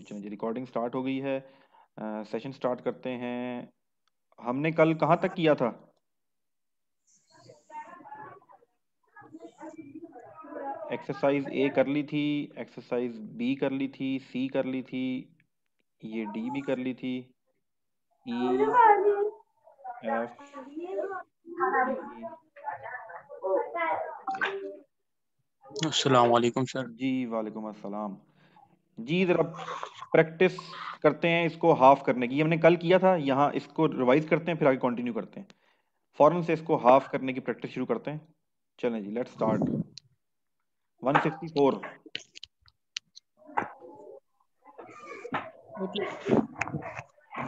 चलो जी, recording start हो गई है। सेशन स्टार्ट करते हैं। हमने कल कहाँ तक किया था? एक्सरसाइज ए कर ली थी, एक्सरसाइज बी कर ली थी, सी कर ली थी, ये डी भी कर ली थी, ई एफ जी। अस्सलाम वालेकुम सर। जी वालेकुम अस्सलाम। जी जरा प्रैक्टिस करते हैं इसको हाफ करने की। हमने कल किया था, यहाँ इसको रिवाइज करते हैं फिर आगे कंटिन्यू करते हैं। फौरन से इसको हाफ करने की प्रैक्टिस शुरू करते हैं। चलें जी, लेट्स स्टार्ट। 164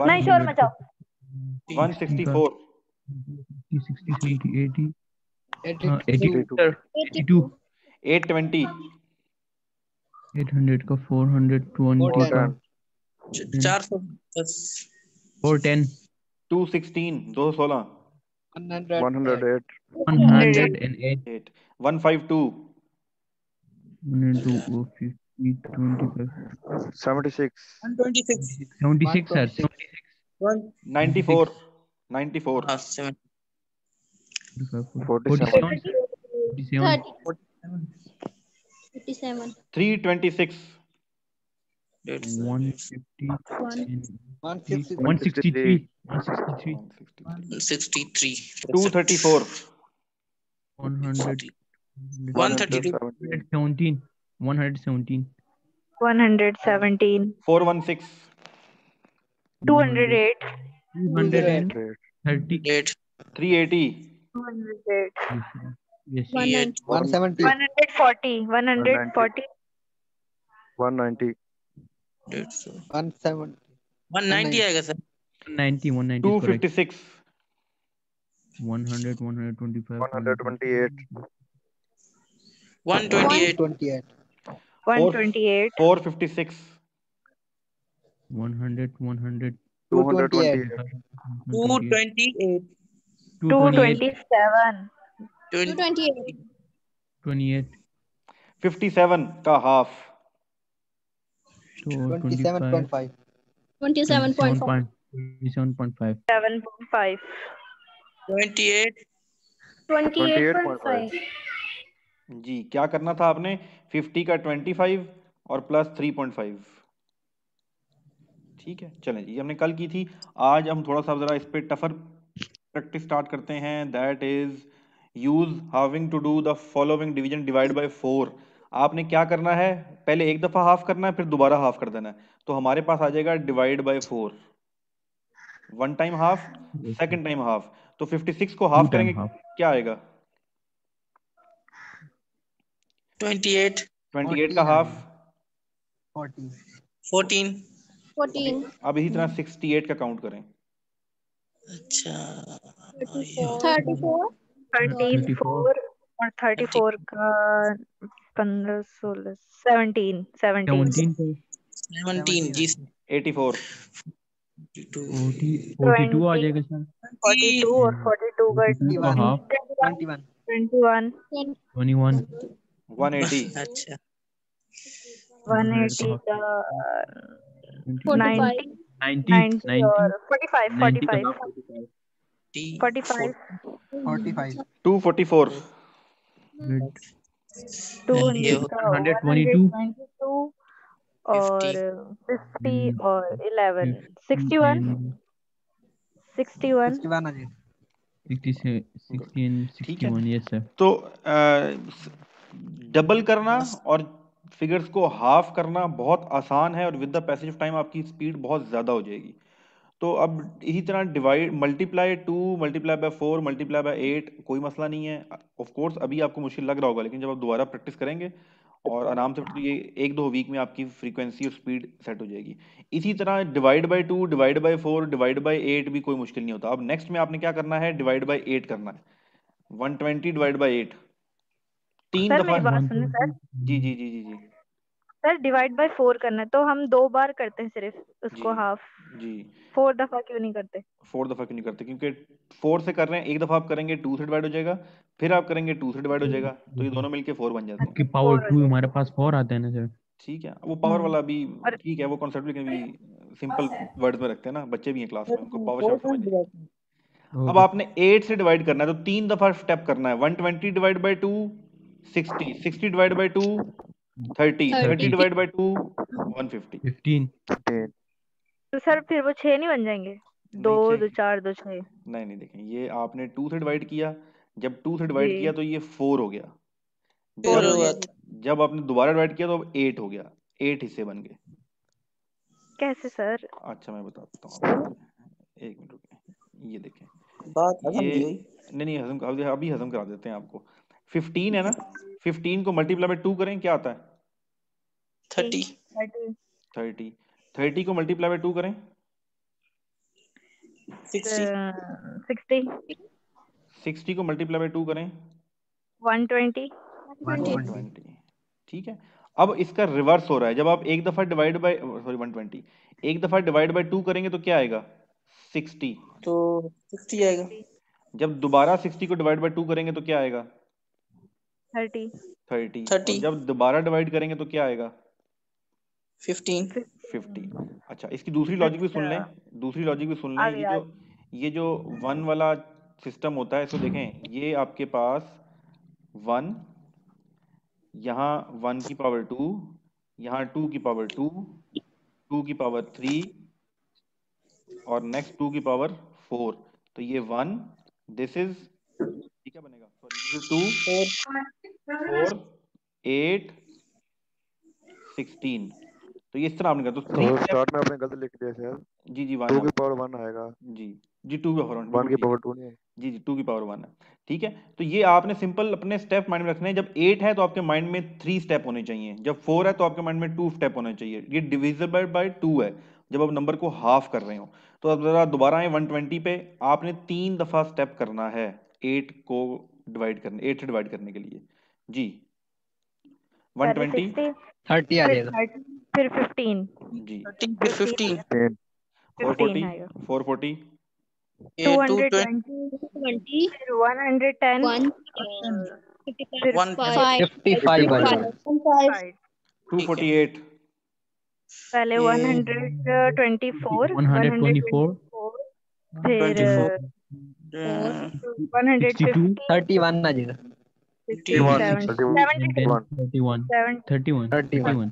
नहीं शोर मचाओ। 164 60 70 80 82 सर 82 820 800 का 420 का 410 410 216 216 108 108 152 102 50 25 76 126 76 सर 76 94 94 47 47 57 326 150 163 163 63 234 100 132 117 117 117 416 208 230 8 380 208 yes 170 140 140 190 190 आएगा सर। 190 190 is correct 256 100 125 128 128 128 456 100 100 228 228 227 28 57 का हाफ 27.5 27.5 27.5 7.5 28 28.5 जी। क्या करना था आपने? 50 का 25 और प्लस 3.5। ठीक है, चलें जी, हमने कल की थी। आज हम थोड़ा सा जरा इस पे टफर प्रैक्टिस स्टार्ट करते हैं। That is use having to do the following division divide by 4। आपने क्या करना है? पहले एक दफा हाफ करना है, फिर दोबारा हाफ कर देना है। तो हमारे पास आ जाएगा divide by 4, one time half, second time half. तो 56 को हाफ two time करेंगे, half क्या आएगा? 28 28 का हाफ 14 अब इसी तरह 68 का काउंट करें। अच्छा 34 और 34 का 15 16 17 17 जी 84 42 आ जाएगा सर 42 और 42 का 42 का हाफ 21 21 180 अच्छा 180 का 90 90 90 और 45 90 का 45 हाफ 45 244 200 का 122 192 और 50 और 11 61 61 61 yes sir तो डबल करना और फिगर्स को हाफ करना बहुत आसान है, और with the passage of time आपकी स्पीड बहुत ज़्यादा हो जाएगी। तो अब इसी तरह divide, multiply 2, multiply by 4, multiply by 8 कोई मसला नहीं है। ऑफ कोर्स अभी आपको मुश्किल लग रहा होगा, लेकिन जब आप दोबारा प्रैक्टिस करेंगे और आराम से, तो ये 1-2 वीक में आपकी फ्रीक्वेंसी और स्पीड सेट हो जाएगी। इसी तरह divide by 2, divide by 4, divide by 8 भी कोई मुश्किल नहीं होता। अब नेक्स्ट में आपने क्या करना है? डिवाइड बाय 8 करना है। 120 डिवाइड बाय 8 तीन सर दफा। मेरी बात सुनिए सर जी जी जी जी जी सर डिवाइड बाय 4 करना है तो हम 2 बार करते हैं सिर्फ उसको जी हाफ, जी 4 दफा क्यों नहीं करते? 4 दफा क्यों नहीं करते? क्योंकि 4 से कर रहे हैं, एक दफा आप करेंगे 2 से डिवाइड हो जाएगा, फिर आप करेंगे 2 से डिवाइड हो जाएगा, तो ये दोनों मिलके 4 बन जाते हैं। कि पावर 2 हमारे पास 4 आता है ना सर ठीक है, वो पावर वाला भी और ठीक है, वो कॉन्सेप्ट लेकिन भी सिंपल वर्ड्स में रखते हैं ना, बच्चे भी हैं क्लास में, उनको पावर शॉर्ट समझ लेंगे। अब Okay. आपने 8 से डिवाइड करना है तो 3 दफा स्टेप करना है। 120 divide by 2 60, 60 divide by 2 30, 30 30, divide by 2 150। 15. 15 तो सर फिर वो 6 नहीं बन जाएंगे? दो नहीं दो छः, 4 2 6। नहीं देखें, ये आपने 2 से डिवाइड किया, जब 2 से डिवाइड जी किया तो ये 4 हो गया, 4 जब हो हुआ गया। था। जब आपने दोबारा डिवाइड किया तो अब 8 हो गया, 8 हिस्से बन गए। कैसे सर? अच्छा मैं बताता हूँ आपको, एक मिनट रुकिए, ये देखें, बात हजम ये नहीं हुई। नहीं हजम, अभी हजम करा देते हैं आपको। 15 है ना, 15 को मल्टीप्लाई बाई 2 करें, क्या आता है? 30 30 30 को मल्टीप्लाई बाई 2 करें, 60 60 60 को मल्टीप्लाई बाई 2 करें, 120 120। ठीक है, अब इसका रिवर्स हो रहा है, जब आप एक दफा डिवाइड बाय सॉरी 120 एक दफा डिवाइड बाय 2 करेंगे तो क्या आएगा? 60। तो 60 आएगा। 60 जब दोबारा 60 को डिवाइड बाय 2 करेंगे तो क्या आएगा? 30 30। और 30 जब दोबारा डिवाइड करेंगे तो क्या आएगा? 15 50। 15। अच्छा, इसकी दूसरी लॉजिक भी सुन लें, अच्छा दूसरी लॉजिक भी सुन लें। आगे आगे। ये जो 1 वाला सिस्टम होता है, इसको देखें, ये आपके पास 1, यहाँ 1 की पावर 2, यहाँ 2 की पावर 2, 2 की पावर 3 और नेक्स्ट 2 की पावर 4। तो ये 1, दिस इज, ये क्या बनेगा, सॉरी दिस इज 2, 4, 8, 16। तो ये इस तरह आपने कहा, तो 3 तो स्टेप। स्टार्ट में आपने गलत लिख दिया शायद। जी 2 1 की पावर 1 आएगा, जी जी 2 की पावर 1 बिल्कुल 1 की ठीक है। पावर 2 नहीं है। जी 2 की पावर 1 है। ठीक है, तो ये आपने सिंपल अपने स्टेप माइंड में रखने हैं। जब 8 है तो आपके माइंड में 3 स्टेप होने चाहिए, जब 4 है तो आपके माइंड में 2 स्टेप होने चाहिए। ये डिविजिबल बाय 2 है जब आप नंबर को हाफ कर रहे हो। तो अब जरा दोबारा आए 120 पे, आपने 3 दफा स्टेप करना है 8 को डिवाइड करने, 8 से डिवाइड करने के लिए। जी पहले 120, 60 30 आ फिर जाएगा. 30 फिर 15 जी 30 फिर 15 10 15 440, आएगा। 440, ये 220 20 फिर 110 1 फिर 125 55 आ 55 जाएगा. 5 ठीक है। 248, पहले ये 124 124, फिर 24 62, 150 31 आ जाएगा. 31 67 and then 31 31, 31.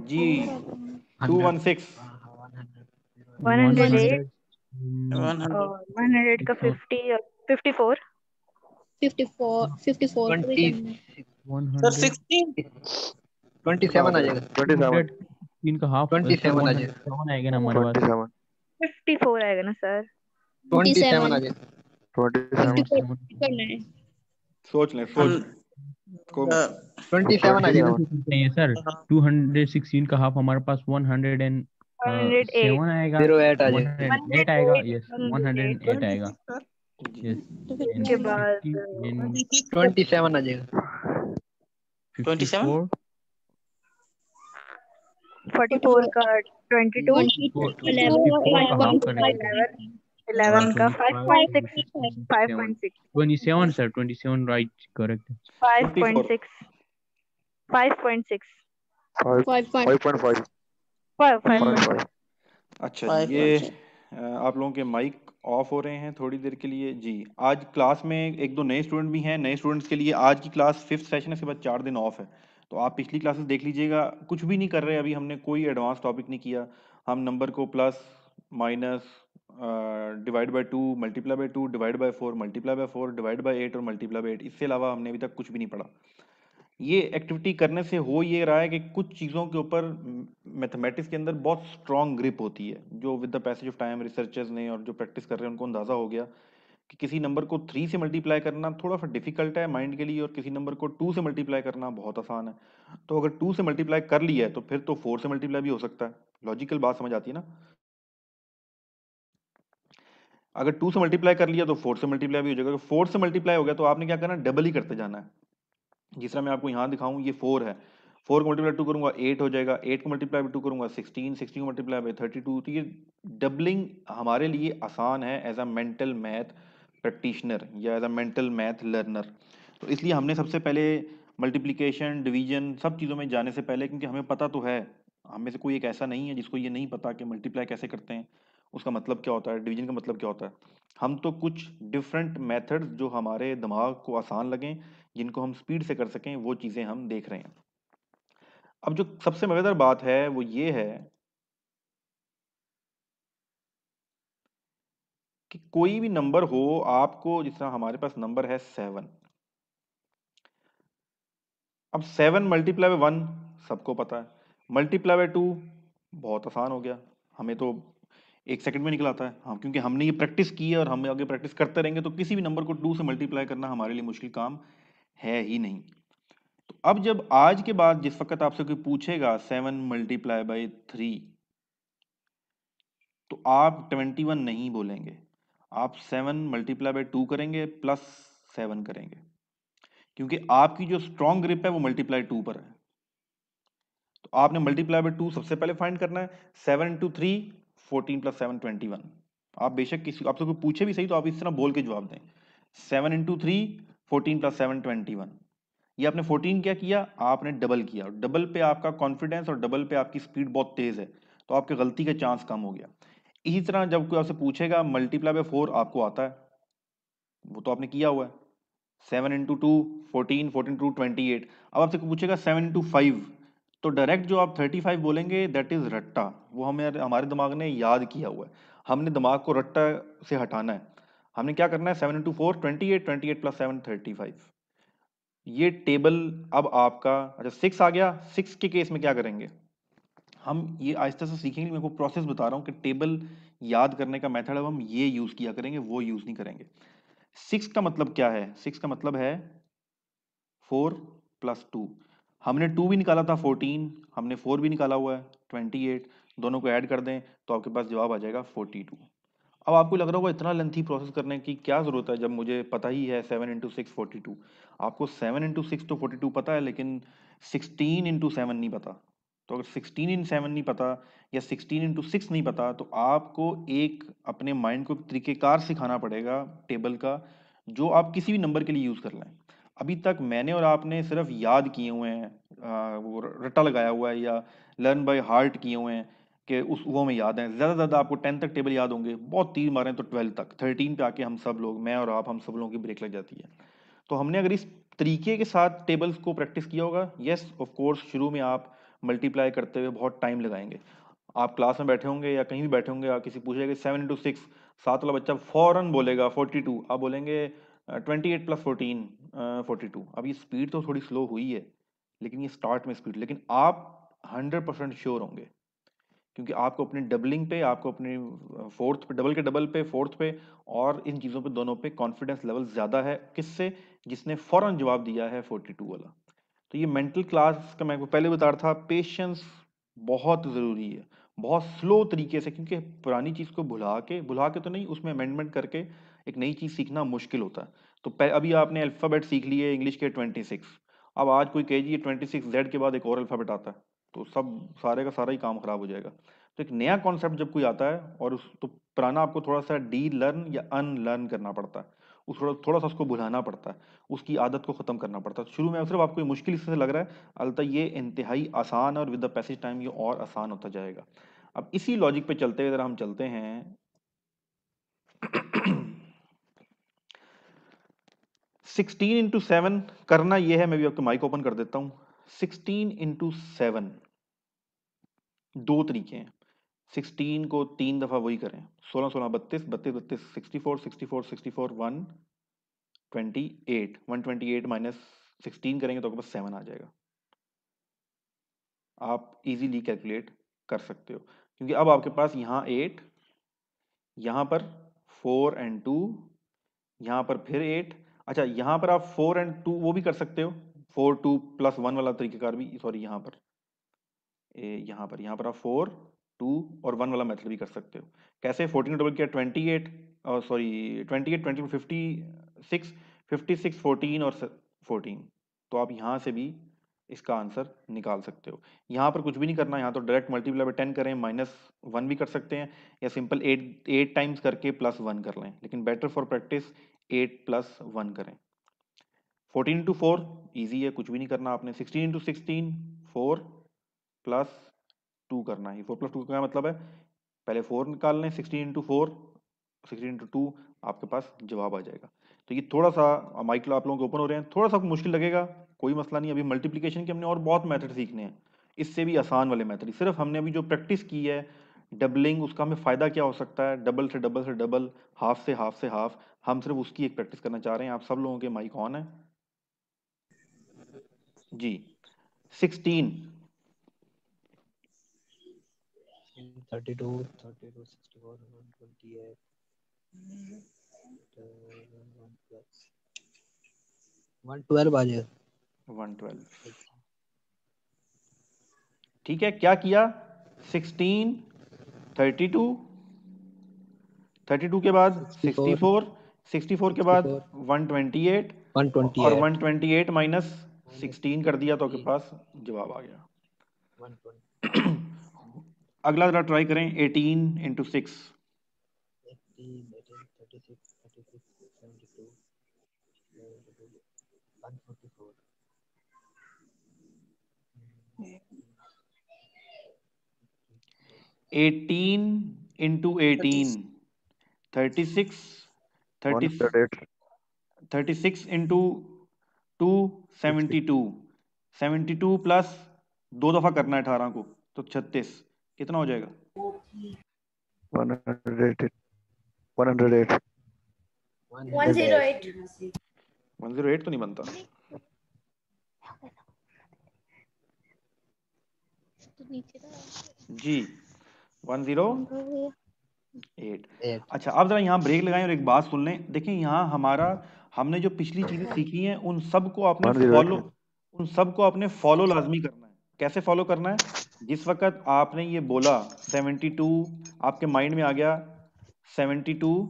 जी 216, 108 100 और 100 का 50 और 54 54 को भी 20, करना है। सर 100, 16 27 आ जाएगा. 27 3 का हाफ, 27 आ जाएगा. 107 आएगा ना हमारे पास. 27 54 आएगा ना सर? 27 आ जाएगा. 27 54 करना है। सोच लें, सोच लें, कोई मसला 27 आ जाएगा. 27 नहीं सर, 216 का हाफ हमारे पास 107 108 आएगा. 08 आ जाएगा. 108 आएगा. यस, 108 108 आएगा. जी यस, तो फिर and के बाद 50 and 27 आ जाएगा. 54, 44 का 22 54 का हाफ करेंगे. 11 का 5.6 5.6. 5.6 27 sir, 27 right, correct. 5.6 5.6 5.5 5.6 अच्छा जी, ये आप लोगों के माइक ऑफ हो रहे हैं थोड़ी देर के लिए। जी आज क्लास में एक दो नए स्टूडेंट भी हैं। नए स्टूडेंट्स के लिए आज की क्लास 5th सेशन है, इसके बाद 4 दिन ऑफ है। तो आप पिछली क्लासेस देख लीजिएगा, कुछ भी नहीं कर रहे अभी, हमने कोई एडवांस टॉपिक नहीं किया। हम नंबर को plus minus divide by 2, multiply by 2, divide by 4, multiply by 4, divide by 8 और मल्टीप्लाई बाय 8, इससे अलावा हमने अभी तक कुछ भी नहीं पढ़ा। ये एक्टिविटी करने से हो ये रहा है कि कुछ चीज़ों के ऊपर मैथमेटिक्स के अंदर बहुत स्ट्रांग ग्रिप होती है, जो with the passage of time researchers ने और जो प्रैक्टिस कर रहे हैं उनको अंदाज़ा हो गया कि किसी नंबर को 3 से मल्टीप्लाई करना थोड़ा सा डिफिकल्ट है माइंड के लिए, और किसी नंबर को 2 से मल्टीप्लाई करना बहुत आसान है। तो अगर 2 से मल्टीप्लाई कर लिया है तो फिर तो 4 से मल्टीप्लाई भी हो सकता है। लॉजिकल बात समझ आती है ना? अगर 2 से मल्टीप्लाई कर लिया तो 4 से मल्टीप्लाई भी हो जाएगा। अगर 4 से मल्टीप्लाई हो गया तो आपने क्या करना है, डबल ही करते जाना है। जिस तरह मैं आपको यहाँ दिखाऊं, ये 4 है, 4 को मल्टीप्लाई 2 करूंगा 8 हो जाएगा, 8 को मल्टीप्लाई बाय 2 करूंगा 16, 16 को मल्टीप्लाई बाय 32। तो ये डबलिंग हमारे लिए आसान है as a mental math practitioner या as a mental math learner. तो इसलिए हमने सबसे पहले मल्टीप्लिकेशन, डिवीजन, सब चीज़ों में जाने से पहले, क्योंकि हमें पता तो है, हम में से कोई एक ऐसा नहीं है जिसको ये नहीं पता कि मल्टीप्लाई कैसे करते हैं, उसका मतलब क्या होता है, डिवीजन का मतलब क्या होता है। हम तो कुछ डिफरेंट मेथड्स जो हमारे दिमाग को आसान लगें, जिनको हम स्पीड से कर सकें, वो चीज़ें हम देख रहे हैं। अब जो सबसे मज़ेदार बात है वो ये है कि कोई भी नंबर हो, आपको, जिस तरह हमारे पास नंबर है 7, अब 7 मल्टीप्लाई बाय 1 सबको पता है, मल्टीप्लाई बाय 2 बहुत आसान हो गया, हमें तो 1 सेकंड में निकल आता है। हम, क्योंकि हमने ये प्रैक्टिस की है और हम आगे प्रैक्टिस करते रहेंगे, तो किसी भी नंबर को 2 से मल्टीप्लाई करना हमारे लिए मुश्किल काम है ही नहीं। तो अब जब आज के बाद जिस वक्त आपसे कोई पूछेगा 7 मल्टीप्लाई बाय 3, तो आप 21 नहीं बोलेंगे, आप 7 मल्टीप्लाई बाय 2 करेंगे प्लस 7 करेंगे, क्योंकि आपकी जो स्ट्रॉन्ग ग्रिप है वो मल्टीप्लाई 2 पर है। तो आपने मल्टीप्लाई बाय 2 सबसे पहले फाइंड करना है। 7 इंटू 3 14 प्लस 7 21। आप बेशक किसी आपसे कोई पूछे भी सही तो आप इस तरह बोल के जवाब दें, 7 इंटू 3 14 प्लस 7 21। ये आपने 14 क्या किया, आपने डबल किया, डबल पे आपका कॉन्फिडेंस और डबल पे आपकी स्पीड बहुत तेज है, तो आपके गलती का चांस कम हो गया। इसी तरह जब कोई आपसे पूछेगा मल्टीप्लाई बाय 4, आपको आता है, वो तो आपने किया हुआ है, 7 इंटू 2 14, 14 टू 28। अब आपसे पूछेगा 7 इंटू 5, तो डायरेक्ट जो आप 35 बोलेंगे दैट इज रट्टा, वो हमें हमारे दिमाग ने याद किया हुआ है, हमने दिमाग को रट्टा से हटाना है। हमने क्या करना है, 7 इंटू 4 28, 28 प्लस 7 35। ये टेबल अब आपका, अच्छा 6 आ गया, 6 के केस में क्या करेंगे, हम ये आहिस्ता से सीखेंगे, मेरे को प्रोसेस बता रहा हूँ कि टेबल याद करने का मेथड अब हम ये यूज किया करेंगे, वो यूज नहीं करेंगे। 6 का मतलब क्या है, 6 का मतलब है 4 प्लस 2। हमने 2 भी निकाला था 14, हमने 4 भी निकाला हुआ है 28, दोनों को ऐड कर दें तो आपके पास जवाब आ जाएगा 42। अब आपको लग रहा होगा इतना लेंथी प्रोसेस करने की क्या जरूरत है जब मुझे पता ही है 7 इंटू 6 42। आपको 7 इंटू 6 तो 42 पता है, लेकिन 16 इंटू 7 नहीं पता। तो अगर 16 इन 7 नहीं पता या 16 इंटू 6 नहीं पता, तो आपको एक अपने माइंड को तरीकेकार सिखाना पड़ेगा टेबल का, जो आप किसी भी नंबर के लिए यूज कर लें। अभी तक मैंने और आपने सिर्फ याद किए हुए हैं, वो रट्टा लगाया हुआ है या लर्न बाय हार्ट किए हुए हैं कि उस वो में याद है। ज़्यादा से ज़्यादा आपको 10 तक टेबल याद होंगे, बहुत तीर मारें तो 12 तक, 13 पे आके हम सब लोग, मैं और आप, हम सब लोगों की ब्रेक लग जाती है। तो हमने अगर इस तरीके के साथ टेबल्स को प्रैक्टिस किया होगा, यस ऑफ कोर्स शुरू में आप मल्टीप्लाई करते हुए बहुत टाइम लगाएंगे। आप क्लास में बैठे होंगे या कहीं भी बैठे होंगे, आप किसी पूछेगा 7 इंटू 6, सात वाला बच्चा फौरन बोलेगा 42, आप बोलेंगे 28 प्लस 14 42। अब ये स्पीड तो थोड़ी स्लो हुई है, लेकिन ये स्टार्ट में स्पीड, लेकिन आप 100% श्योर होंगे, क्योंकि आपको अपने डबलिंग पे, आपको अपने फोर्थ पे, डबल के डबल पे, फोर्थ पे और इन चीज़ों पे दोनों पे कॉन्फिडेंस लेवल ज़्यादा है। किससे, जिसने फौरन जवाब दिया है 42 वाला। तो ये मेंटल क्लास का मैं आपको पहले बता रहा था, पेशेंस बहुत ज़रूरी है, बहुत स्लो तरीके से, क्योंकि पुरानी चीज़ को भुला के तो नहीं, उसमें अमेंडमेंट करके एक नई चीज़ सीखना मुश्किल होता है। तो अभी आपने अल्फ़ाबेट सीख लिए इंग्लिश के 26, अब आज कोई कहे जी ये 26 जेड के बाद एक और अल्फ़ाबेट आता है, तो सब सारे का सारा ही काम खराब हो जाएगा। तो एक नया कॉन्सेप्ट जब कोई आता है और उस तो पुराना आपको थोड़ा सा डी लर्न या अनलर्न करना पड़ता है, उस थोड़ा सा उसको भुलाना पड़ता है, उसकी आदत को ख़त्म करना पड़ता है। शुरू में सिर्फ आपको ये मुश्किल इससे लग रहा है, अलबत्ता ये इंतहाई आसान और विद द पैसेज टाइम ये और आसान होता जाएगा। अब इसी लॉजिक पे चलते हुए अगर हम चलते हैं 16 इंटू 7 करना ये है, मैं भी आपको माइक ओपन कर देता हूँ। 16 इंटू 7 दो तरीके हैं, 16 को 3 दफा वही करें, 16 16 32 32 32 64 64 64 128 128 माइनस 16 करेंगे तो आपके पास 7 आ जाएगा। आप इजीली कैलकुलेट कर सकते हो, क्योंकि अब आपके पास यहाँ 8, यहाँ पर 4 एंड 2, यहाँ पर फिर 8। अच्छा यहाँ पर आप 4 एंड 2 वो भी कर सकते हो, 4 2 प्लस 1 वाला तरीकेकार भी, सॉरी यहाँ पर यहाँ पर आप 4 2 और 1 वाला मेथड भी कर सकते हो। कैसे, 14 डबल किया 28, सॉरी 28 20 56 56 14 और 14, तो आप यहाँ से भी इसका आंसर निकाल सकते हो। यहाँ पर कुछ भी नहीं करना, यहाँ तो डायरेक्ट मल्टीप्लाई बाय 10 करें, -1 भी कर सकते हैं, या सिंपल 8 टाइम्स करके +1 कर लें, लेकिन बेटर फॉर प्रैक्टिस 8 + 1 करें। 14 इंटू 4 ईजी है, कुछ भी नहीं करना आपने। 16 इंटू 16 4 प्लस 2 करना है। 4 प्लस 2 का क्या मतलब है, पहले 4 निकाल लें, 16 इंटू 4 16 इंटू 2 आपके पास जवाब आ जाएगा। तो ये थोड़ा सा माइक आप लोगों के ओपन हो रहे हैं, थोड़ा सा मुश्किल लगेगा, कोई मसला नहीं। अभी मल्टीप्लिकेशन के हमने और बहुत मेथड सीखने हैं, इससे भी आसान वाले मेथड। सिर्फ हमने अभी जो प्रैक्टिस की है डबलिंग, उसका हमें फायदा क्या हो सकता है, डबल से डबल से डबल, हाफ से हाफ से हाफ, हम सिर्फ उसकी एक प्रैक्टिस करना चाह रहे हैं। आप सब लोगों के माइक ऑन है जी। 16 32 32 64 128 112 आ जाएगा। 112 ठीक है। क्या किया, 16 32 32 के बाद 64 64 के बाद 128 और 128 128 माइनस 16 कर दिया तो आपके पास जवाब आ गया। 120 अगला जरा ट्राई करें, 18 इंटू 6 18 18 36 36 72 144 18 इंटू 18 36 108 36 इंटू 2 72 72 प्लस 2 दफा करना है 18 को तो 36, कितना हो जाएगा? 108 108 108 108 तो नहीं बनता जी, 108। अच्छा, अब जरा यहाँ ब्रेक लगाएं और एक बात सुन लें। देखें यहाँ हमारा, हमने जो पिछली चीजें सीखी हैं उन सबको आपने 108 फॉलो लाजमी करना है। कैसे फॉलो करना है, जिस वक्त आपने ये बोला 72 आपके माइंड में आ गया, 72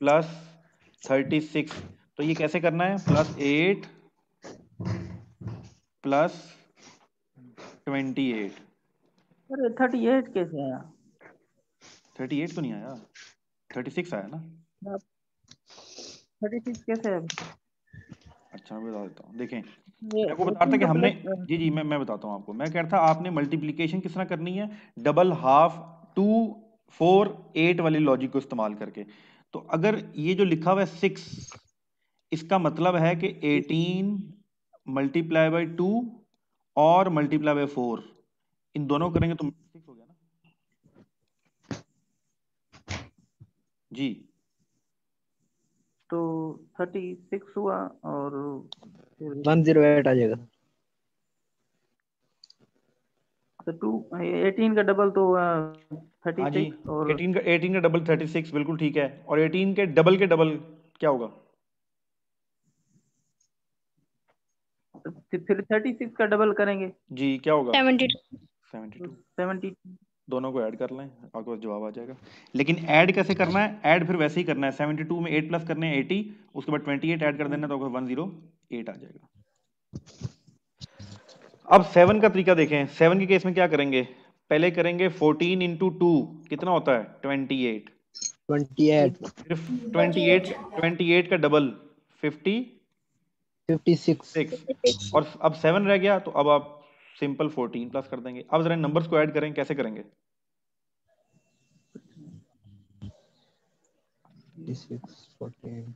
प्लस 36, तो ये कैसे करना है, +8 प्लस 28। अरे 38 कैसे आया? 38 तो नहीं आया, 36 आया ना। 36 कैसे है? अच्छा मैं बता देता हूँ, देखें ये मैं को बता रहा था कि 18 का हमने, प्लस जी जी मैं बताता हूँ आपको। मैं कह रहा था आपने मल्टीप्लिकेशन किस तरह करनी है, डबल हाफ 2 4 8 वाली लॉजिक को इस्तेमाल करके। तो अगर ये जो लिखा हुआ है 6, इसका मतलब है कि 18 मल्टीप्लाई बाई 2 और मल्टीप्लाई बाई 4, इन दोनों करेंगे तो 6 हो गया ना जी। तो 36 हुआ और फिर 108 आ जाएगा। तो 18 का डबल तो हाँ जी, 36 और 18 का डबल 36 बिल्कुल ठीक है, और 18 के डबल क्या होगा? फिर 36 का डबल करेंगे जी क्या होगा? 72 72। 70। दोनों को ऐड कर लें, आपके पास जवाब आ जाएगा। लेकिन ऐड कैसे करना है, ऐड फिर वैसे ही करना है, 72 में 8 प्लस करने हैं 80, उसके बाद 28 ऐड कर देना तो आपको 108 आ जाएगा। अब 7 का तरीका देखें। 7 के केस में क्या करेंगे, पहले करेंगे 14 इंटू 2 कितना होता है 28, 28 फिर 28 का डबल 56, 56 और अब 7 रह गया तो अब आप सिंपल 14 प्लस कर देंगे। अब जरा नंबर्स को ऐड करें, कैसे करेंगे? 56 14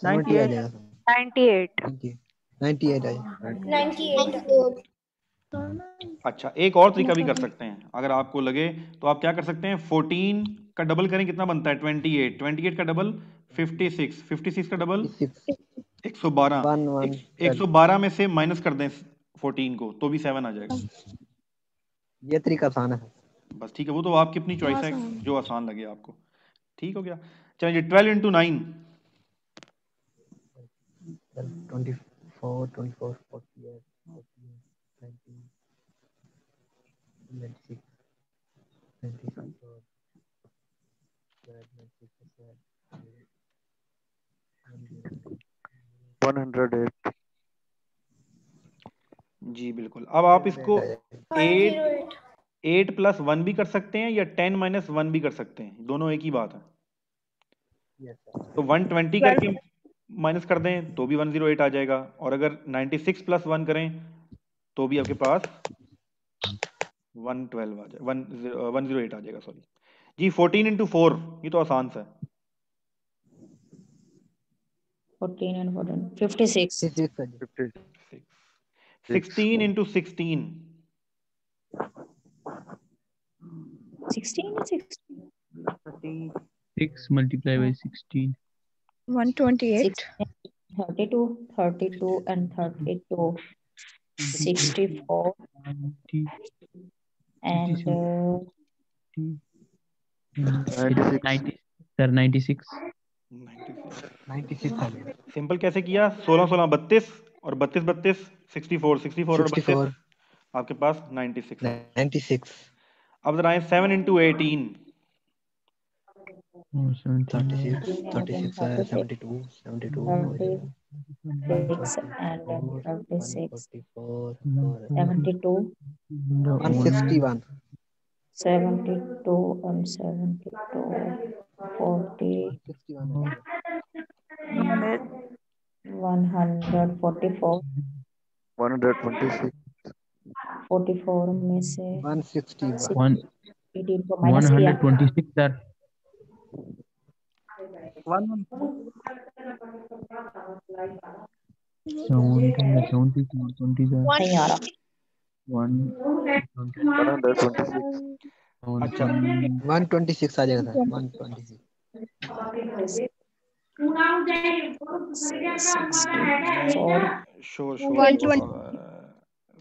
70 आ 98 जाएगा। 98 98 आ जाएगा। 98 अच्छा एक और तरीका भी कर सकते हैं, अगर आपको लगे तो आप क्या कर सकते हैं, 14 का डबल करें कितना बनता है 28, 28 का डबल 56, 56 का डबल 56 112, 112 112 में से माइनस कर दें 14 को तो भी 7 आ जाएगा। ये तरीका आसान है। बस ठीक है, वो तो आपकी अपनी चॉइस है, जो आसान लगे आपको। ठीक हो गया। चलिए 12 इंटू 9 24 24 48 48 96 108 जी बिल्कुल। अब आप इसको 8 प्लस 1 भी कर सकते हैं या 10 माइनस 1 भी कर सकते हैं, दोनों एक ही बात है। तो 120 करके माइनस कर दें तो भी 108 आ जाएगा, और अगर 96 प्लस 1 करें तो भी आपके पास 112 आ जाएगा, 108 आ जाएगा, सॉरी जी। 14 इंटू 4, ये तो आसान सा है। 14 and 14 56 56 है जी। 56 16 into 16, 16 and 16 6 multiplied by 16. 128. 32 32 and 32 64 90, and 96 90, sir, 96. 96 आ गया। सिंपल कैसे किया, 16 16 32 और 32 32 64, 64 और 32 64 आपके पास 96 आ गया। 96 अब जरा 7 इंटू 18, 36 36 है 72 72 36 and 36 144 और 72 161 72 and 72 40 144 126 44 में से 161 18 को माइनस किया 126, sir. 70, 20, sir. नहीं आ रहा 126 अच्छा 126 आ जाएगा सर 126 श्योर 120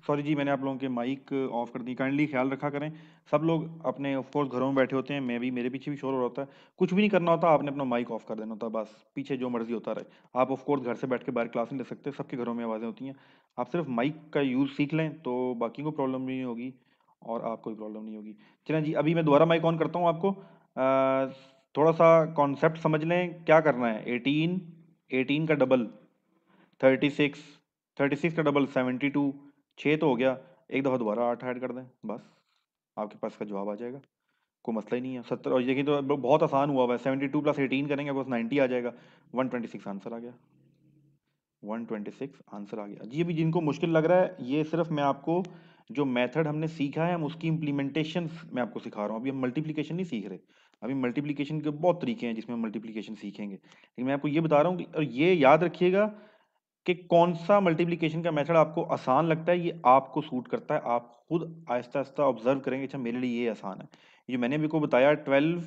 सॉरी जी, मैंने आप लोगों के माइक ऑफ कर दी, काइंडली ख्याल रखा करें। सब लोग अपने ऑफ कोर्स घरों में बैठे होते हैं, मैं भी, मेरे पीछे भी शोर हो रहा होता है, कुछ भी नहीं करना होता, आपने अपना माइक ऑफ कर देना होता है, बस पीछे जो मर्जी होता रहे। आप ऑफ कोर्स घर से बैठ के बाहर क्लास नहीं ले सकते, सबके घरों में आवाज़ें होती हैं। आप सिर्फ माइक का यूज़ सीख लें तो बाकी को प्रॉब्लम नहीं होगी और आपको भी प्रॉब्लम नहीं होगी। चलें जी, अभी मैं दोबारा माइक ऑन करता हूँ आपको। थोड़ा सा कॉन्सेप्ट समझ लें, क्या करना है। 18 का डबल 36, 36 का डबल 72, 6 तो हो गया, एक दफ़ा दोबारा 8 ऐड कर दें, बस आपके पास का जवाब आ जाएगा, कोई मसला ही नहीं है। 70, और देखिए तो बहुत आसान हुआ हुआ है, 72 प्लस 18 करेंगे बस 90 आ जाएगा। 126 आंसर आ गया, 126 आंसर आ गया जी। अभी जिनको मुश्किल लग रहा है, ये सिर्फ मैं आपको जो मेथड हमने सीखा है, हम उसकी इम्प्लीमेंटेशन मैं आपको सिखा रहा हूँ। अभी हम मल्टीप्लिकेशन नहीं सीख रहे, अभी मल्टीप्लिकेशन के बहुत तरीके हैं जिसमें हम मल्टीप्लिकेशन सीखेंगे, लेकिन मैं आपको ये बता रहा हूँ और ये याद रखिएगा कि कौन सा मल्टीप्लिकेशन का मेथड आपको आसान लगता है, ये आपको सूट करता है। आप खुद आहिस्ता आहिस्ता ऑब्जर्व करेंगे, अच्छा मेरे लिए ये आसान है। ये मैंने भी को बताया, 12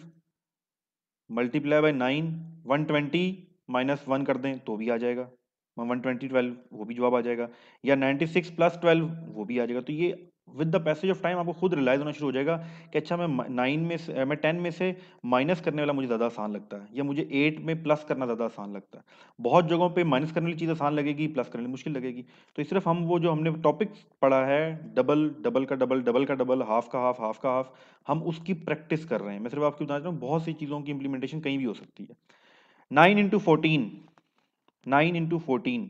मल्टीप्लाई बाय 9, 120 माइनस 1 कर दें तो भी आ जाएगा, 120 12 वो भी जवाब आ जाएगा, या 96 प्लस 12 वो भी आ जाएगा। तो ये with the passage of time आपको खुद रियलाइज होना शुरू हो जाएगा कि अच्छा मैं 10 में से माइनस करने वाला मुझे ज़्यादा आसान लगता है, या मुझे 8 में प्लस करना ज़्यादा आसान लगता है। बहुत जगहों पे माइनस करने वाली चीज़ आसान लगेगी, प्लस करने वाली मुश्किल लगेगी। तो सिर्फ हम वो जो हमने टॉपिक पढ़ा है, डबल, डबल का डबल, डबल का डबल, हाफ का हाफ, हाफ का हाफ, हम उसकी प्रैक्टिस कर रहे हैं। मैं सिर्फ आपको बता रहा हूँ, बहुत सी चीज़ों की इंप्लीमेंटेशन कहीं भी हो सकती है। 9 इंटू 14, 9 इंटू 14,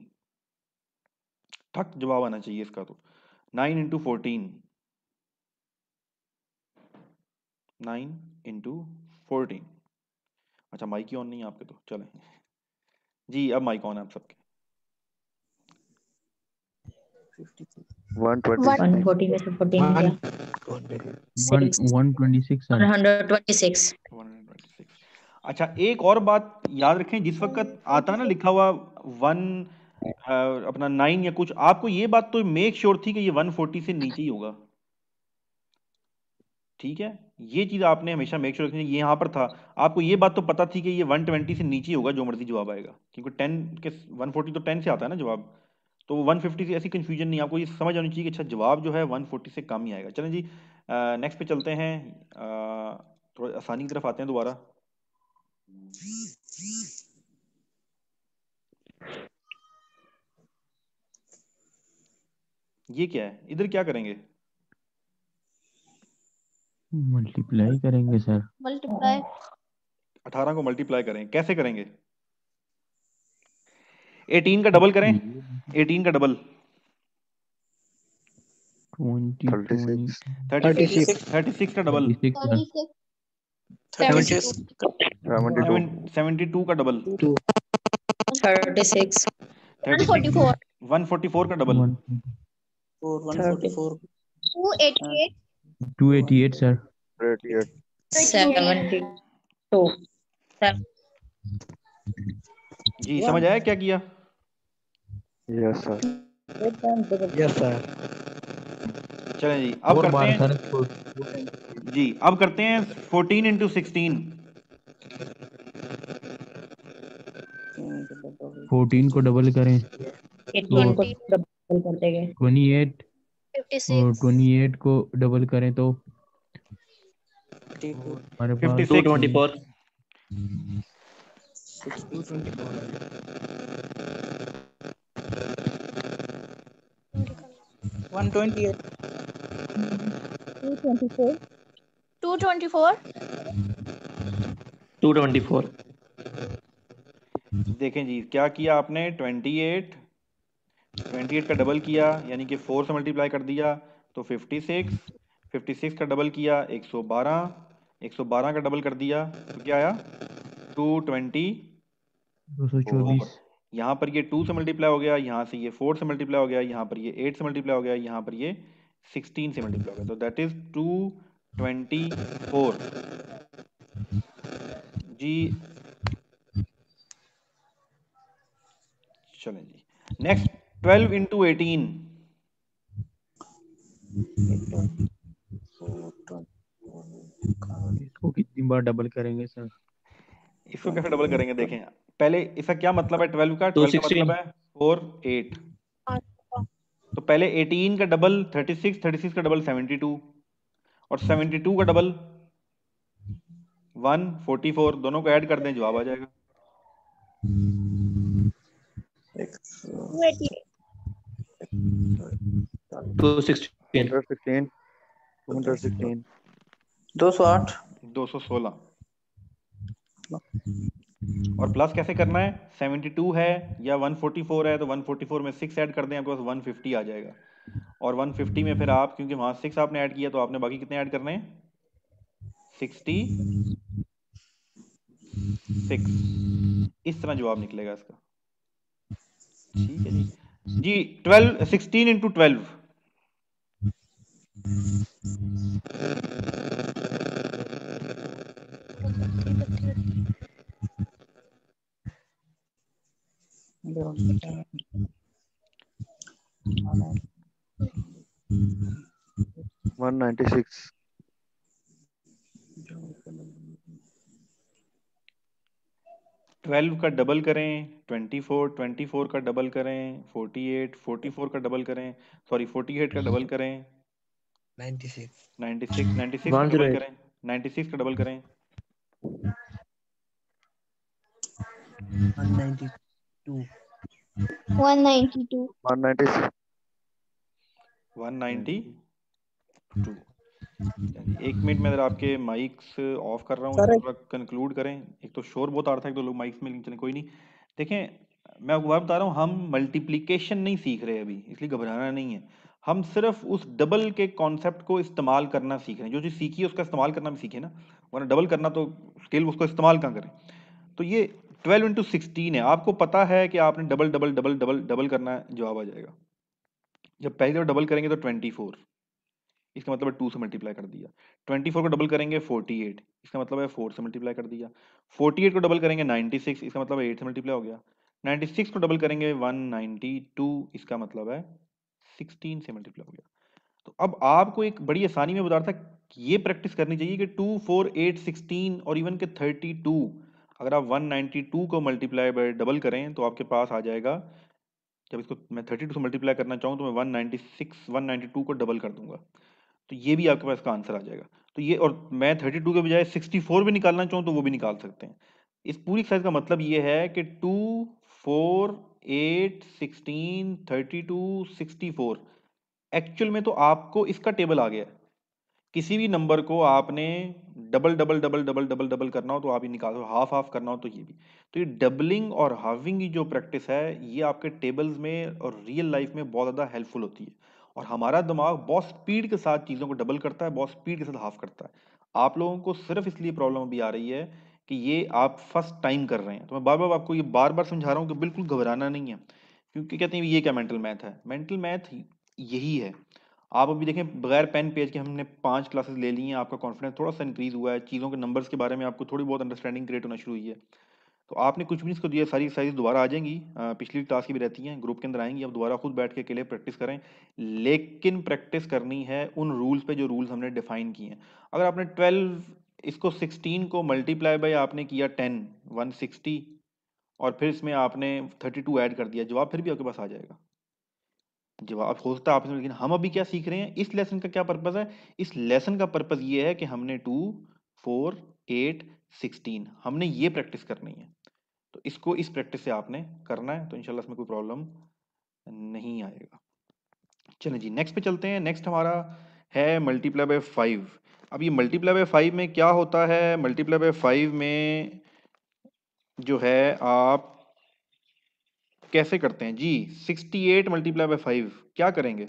ठक जवाब आना चाहिए इसका। तो 9 इंटू 14, 9 इंटू 14। अच्छा माइक ही ऑन नहीं है आपके, तो चलें जी, अब माइक ऑन है आप सबके। 126 140 में से 14 गया 6 126, sir. 126 126। अच्छा एक और बात याद रखें, जिस वक्त आता है ना लिखा हुआ 1 अपना 9 या कुछ, आपको ये बात तो मेक श्योर थी कि ये 140 से नीचे ही होगा, ठीक है। ये चीज आपने हमेशा मेक श्योर रखनी। ये यहाँ पर था, आपको ये बात तो पता थी कि ये 120 से नीचे ही होगा जो मर्जी जवाब आएगा, क्योंकि 10 के 140 तो 10 से आता है ना जवाब, तो 150 से ऐसी कंफ्यूजन नहीं। आपको ये समझ आनी चाहिए कि अच्छा जवाब जो है 140 से कम ही आएगा। चलें जी, नेक्स्ट पे चलते हैं, थोड़ा आसानी की तरफ आते हैं दोबारा। ये क्या है, इधर क्या करेंगे, मल्टीप्लाई करेंगे, सर. मल्टीप्लाई 18 को मल्टीप्लाई करें, कैसे करेंगे। 18 का डबल करें, 18 का डबल 20, 36 36, 36 का डबल 36, sir. 36 72 72 का डबल 2 36 144 144 का डबल 288 288 sir. 88. 72 जी समझ आया क्या किया? Yes, sir. Yes, sir. चलें जी अब 4 करते बार हैं सर जी अब करते हैं 14 into 16 14 को डबल करें 18 को डबल कर देंगे 28 और 28 को डबल करें तो हमारे पास 56 224 देखें जी क्या किया आपने 28 का डबल किया यानी कि 4 से मल्टीप्लाई कर दिया तो 56 का डबल किया 112 का डबल कर दिया तो क्या आया 224 224 यहाँ पर ये 2 से मल्टीप्लाई हो गया यहाँ से ये 4 से मल्टीप्लाई हो गया यहाँ पर ये 8 से मल्टीप्लाई हो गया यहाँ पर ये 16 से मल्टीप्लाई हो गया तो दैट इज 224 जी चलें जी नेक्स्ट 12 into 18 इसको कितनी बार डबल करेंगे सर इसको कैसे डबल करेंगे देखें पहले इसका क्या मतलब है 12 का 12 का मतलब है 4 8 तो पहले 18 का डबल 36 का डबल 72 और 72 का डबल 144 दोनों को ऐड कर दें जवाब आ जाएगा 216. 208 216 और प्लस कैसे करना है 72 है या 144 है तो 144 में 6 ऐड कर दें आपके पास 150 आ जाएगा और 150 में फिर आप क्योंकि वहां 6 आपने ऐड किया तो आपने बाकी कितने ऐड करने हैं 66 इस तरह जवाब निकलेगा इसका ठीक है जी 16 into 12 196. 12 का डबल करें 24 का डबल करें 44 का डबल करें सॉरी 48 का डबल करें 96 96 का डबल करें 96 का डबल करें 192 192 196. 192 एक मिनट में अगर आपके माइक्स ऑफ कर रहा हूँ थोड़ा कंक्लूड करें एक तो शोर बहुत आ रहा था एक तो लोग माइक्स में चलें कोई नहीं देखें मैं आपको बात बता रहा हूँ हम मल्टीप्लिकेशन नहीं सीख रहे अभी इसलिए घबराना नहीं है हम सिर्फ उस डबल के कॉन्सेप्ट को इस्तेमाल करना सीख रहे हैं जो चीज़ सीखी है उसका इस्तेमाल करना भी सीखे ना वरना डबल करना तो स्किल उसको इस्तेमाल कहाँ करें तो ये 12 into 16 है आपको पता है कि आपने double double double double double करना है जवाब आ जाएगा जब पहली दफा डबल करेंगे तो 24 इसका मतलब है 2 से मल्टीप्लाई कर दिया 24 को डबल करेंगे 48 इसका मतलब है 4 से मल्टीप्लाई कर दिया 48 को डबल करेंगे 96 इसका मतलब है 8 से मल्टीप्लाई हो गया 96 को डबल करेंगे 192 इसका मतलब है 16 से मल्टीप्लाई हो गया तो अब आपको एक बड़ी आसानी में बता रहा था ये प्रैक्टिस करनी चाहिए कि 2 4 8 16 और इवन के 32 अगर आप 192 को मल्टीप्लाई बाय डबल करें तो आपके पास आ जाएगा जब इसको मैं 32 से मल्टीप्लाई करना चाहूँ तो मैं 192 को डबल कर दूंगा तो ये भी आपके पास का आंसर आ जाएगा तो ये और मैं 32 के बजाय 64 भी निकालना चाहूँ तो वो भी निकाल सकते हैं इस पूरी एक्सरसाइज का मतलब ये है कि 2 4 8 16 32 64 एक्चुअल में तो आपको इसका टेबल आ गया किसी भी नंबर को आपने double double double double double double करना हो तो आप ये निकालो हाफ हाफ करना हो तो ये भी तो ये डबलिंग और हाफिंग की जो प्रैक्टिस है ये आपके टेबल्स में और रियल लाइफ में बहुत ज़्यादा हेल्पफुल होती है और हमारा दिमाग बहुत स्पीड के साथ चीज़ों को डबल करता है बहुत स्पीड के साथ हाफ करता है आप लोगों को सिर्फ इसलिए प्रॉब्लम अभी आ रही है कि ये आप फर्स्ट टाइम कर रहे हैं, तो मैं बार बार आपको ये बार बार समझा रहा हूँ कि बिल्कुल घबराना नहीं है, क्योंकि कहते हैं ये क्या मेंटल मैथ है, मेंटल मैथ यही है। आप अभी देखें बगैर पेन पेज के हमने 5 क्लासेस ले ली हैं, आपका कॉन्फिडेंस थोड़ा सा इंक्रीज हुआ है, चीज़ों के नंबर्स के बारे में आपको थोड़ी बहुत अंडरस्टैंडिंग क्रिएट होना शुरू हुई है। तो आपने कुछ भी नहीं इसको दिया, सारी एक्सरसाइज दोबारा आ जाएंगी, पिछली क्लास की भी रहती हैं, ग्रुप के अंदर आएंगी, आप दोबारा खुद बैठ के अकेले प्रैक्टिस करें, लेकिन प्रैक्टिस करनी है उन रूल्स पे जो रूल्स हमने डिफाइन किए हैं। अगर आपने 12 इसको 16 को मल्टीप्लाई बाय आपने किया 10 160 और फिर इसमें आपने 32 ऐड कर दिया, जवाब फिर भी आपके पास आ जाएगा। जवाब हो सकता है आपने, लेकिन हम अभी क्या सीख रहे हैं, इस लेसन का क्या पर्पस है, इस लेसन का पर्पस ये है कि हमने 2 4 8 16 हमने ये प्रैक्टिस करनी है। तो इसको इस प्रैक्टिस से आपने करना है, तो इंशाल्लाह इसमें कोई प्रॉब्लम नहीं आएगा। चलिए जी नेक्स्ट पे चलते हैं। नेक्स्ट हमारा है मल्टीप्लाई बाय 5। अब ये मल्टीप्लाई बाय 5 में क्या होता है, मल्टीप्लाई बाय 5 में जो है आप कैसे करते हैं जी। 68 मल्टीप्लाई बाय 5 क्या करेंगे,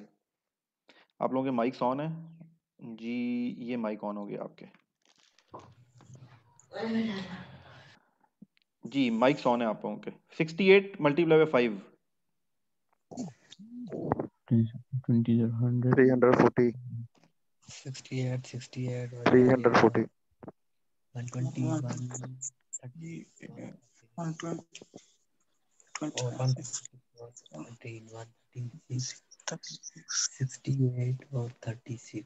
आप लोगों के माइक्स ऑन है जी, ये माइक ऑन हो गया आपके जी, माइक्स ऑन है आप लोगों के। 68 मल्टीप्लाई बाय 5 20 100 340 68, 68, 340 120, 130, 120 or 113, 136, 68 or 36.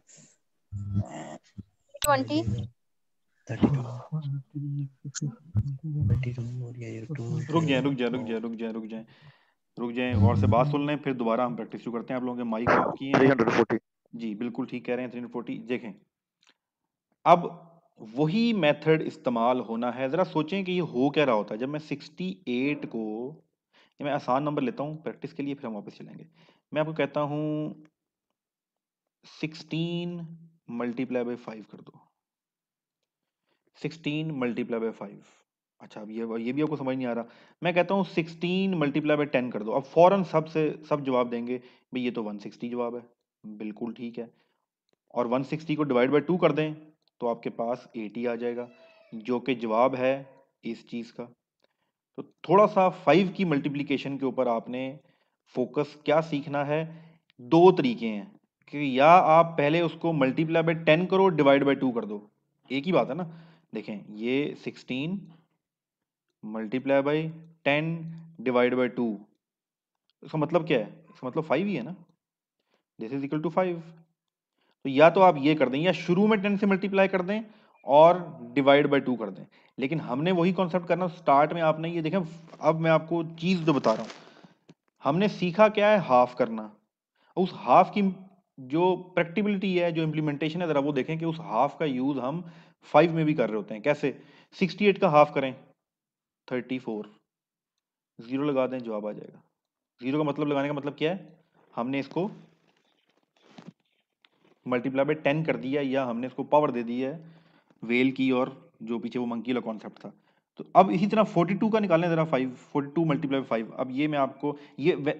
20. 32, 22 और ये 2 रुक जाए रुक जाए रुक जाए रुक जाए रुक जाए रुक जाए, गौर से बात सुन लें, फिर दोबारा हम प्रैक्टिस शुरू करते हैं। आप लोगों के माइक ऑफ किए हैं 340 जी, बिल्कुल ठीक कह रहे हैं 340। देखें अब वही मेथड इस्तेमाल होना है, जरा सोचें कि ये हो क्या रहा होता है। जब मैं 68 को, ये मैं आसान नंबर लेता हूँ प्रैक्टिस के लिए, फिर हम वापस चलेंगे। मैं आपको कहता हूँ 16 मल्टीप्लाई बाय 5 कर दो, 16 मल्टीप्लाई बाय 5। अच्छा अब ये भी आपको समझ नहीं आ रहा, मैं कहता हूँ 16 मल्टीप्लाई बाय 10 कर दो। अब फौरन सब जवाब देंगे भाई ये तो 160 जवाब है, बिल्कुल ठीक है। और 160 को डिवाइड बाय 2 कर दें तो आपके पास 80 आ जाएगा, जो कि जवाब है इस चीज़ का। तो थोड़ा सा 5 की मल्टीप्लिकेशन के ऊपर आपने फोकस क्या सीखना है, दो तरीके हैं कि या आप पहले उसको मल्टीप्लाई बाय 10 करो, डिवाइड बाय 2 कर दो, एक ही बात है ना। देखें ये 16 मल्टीप्लाई बाय 10 डिवाइड बाय 2, इसका मतलब क्या है, इसका मतलब 5 ही है ना, दिस इज इक्वल टू 5। तो या तो आप ये कर दें, या शुरू में 10 से मल्टीप्लाई कर दें और डिवाइड बाय 2 कर दें। लेकिन हमने वही कॉन्सेप्ट करना, स्टार्ट में आपने ये देखें, अब मैं आपको चीज़ जो बता रहा हूँ, हमने सीखा क्या है, हाफ करना। उस हाफ की जो प्रैक्टिबिलिटी है, जो इम्प्लीमेंटेशन है, जरा वो देखें कि उस हाफ का यूज हम 5 में भी कर रहे होते हैं। कैसे, 68 का हाफ करें 34, जीरो लगा दें, जवाब आ जाएगा। जीरो का मतलब लगाने का मतलब क्या है, हमने इसको मल्टीप्लाई बाय 10 कर दिया, या हमने इसको पावर दे दी है वेल की, और जो पीछे वो मंकी वाला कॉन्सेप्ट था। तो अब इसी तरह 42 का निकालें जरा, 42 मल्टीप्लाई बाय 5। अब ये मैं आपको,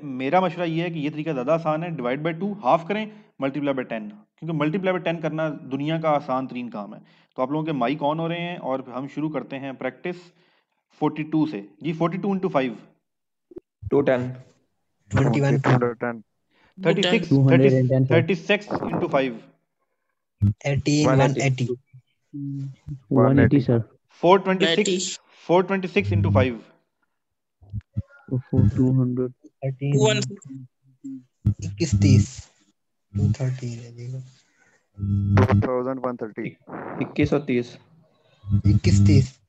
मेरा मशवरा ये है कि ये तरीका ज़्यादा आसान है, डिवाइड बाय 2 हाफ करें, मल्टीप्लाई बाय 10, क्योंकि मल्टीप्लाई बाय 10 करना दुनिया का आसान तरीन काम है। तो आप लोगों के माइक ऑन हो रहे हैं और हम शुरू करते हैं प्रैक्टिस 42 से जी। 42 into 5 210. 21, 210 36 210 sir. 36 into 5 18, 180 180. 180 sir. 426 426 into 5 So for 200 13, 21, 30, 230 रहेगा. 2130 21 और 30. 21, 30.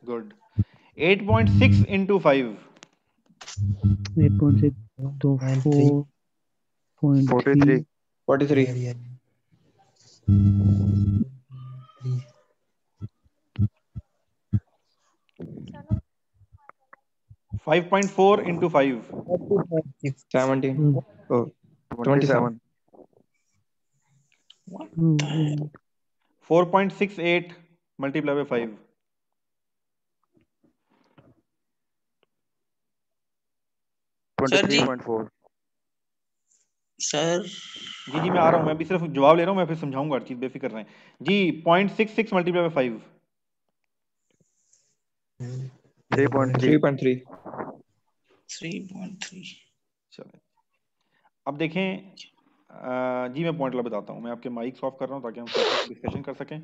गुड। 8.6 इंटू 5 8.6 तो 3. 4.3 43 Yeah. 3. 5.4 into 5 6. 17. Oh, 27 4.68 multiply by 5 23.4 sir जी जी मैं आ रहा हूँ, मैं अभी सिर्फ जवाब ले रहा हूँ, मैं फिर समझाऊंगा हर चीज, बेफिक्र रहें जी। 0.66 मल्टीप्लाई बाय 5। 3.3 3.3 3.3 चलो अब देखें, जी मैं पॉइंट बताता हूँ, मैं आपके माइक ऑफ कर रहा हूँ ताकि हम डिस्कशन कर सकें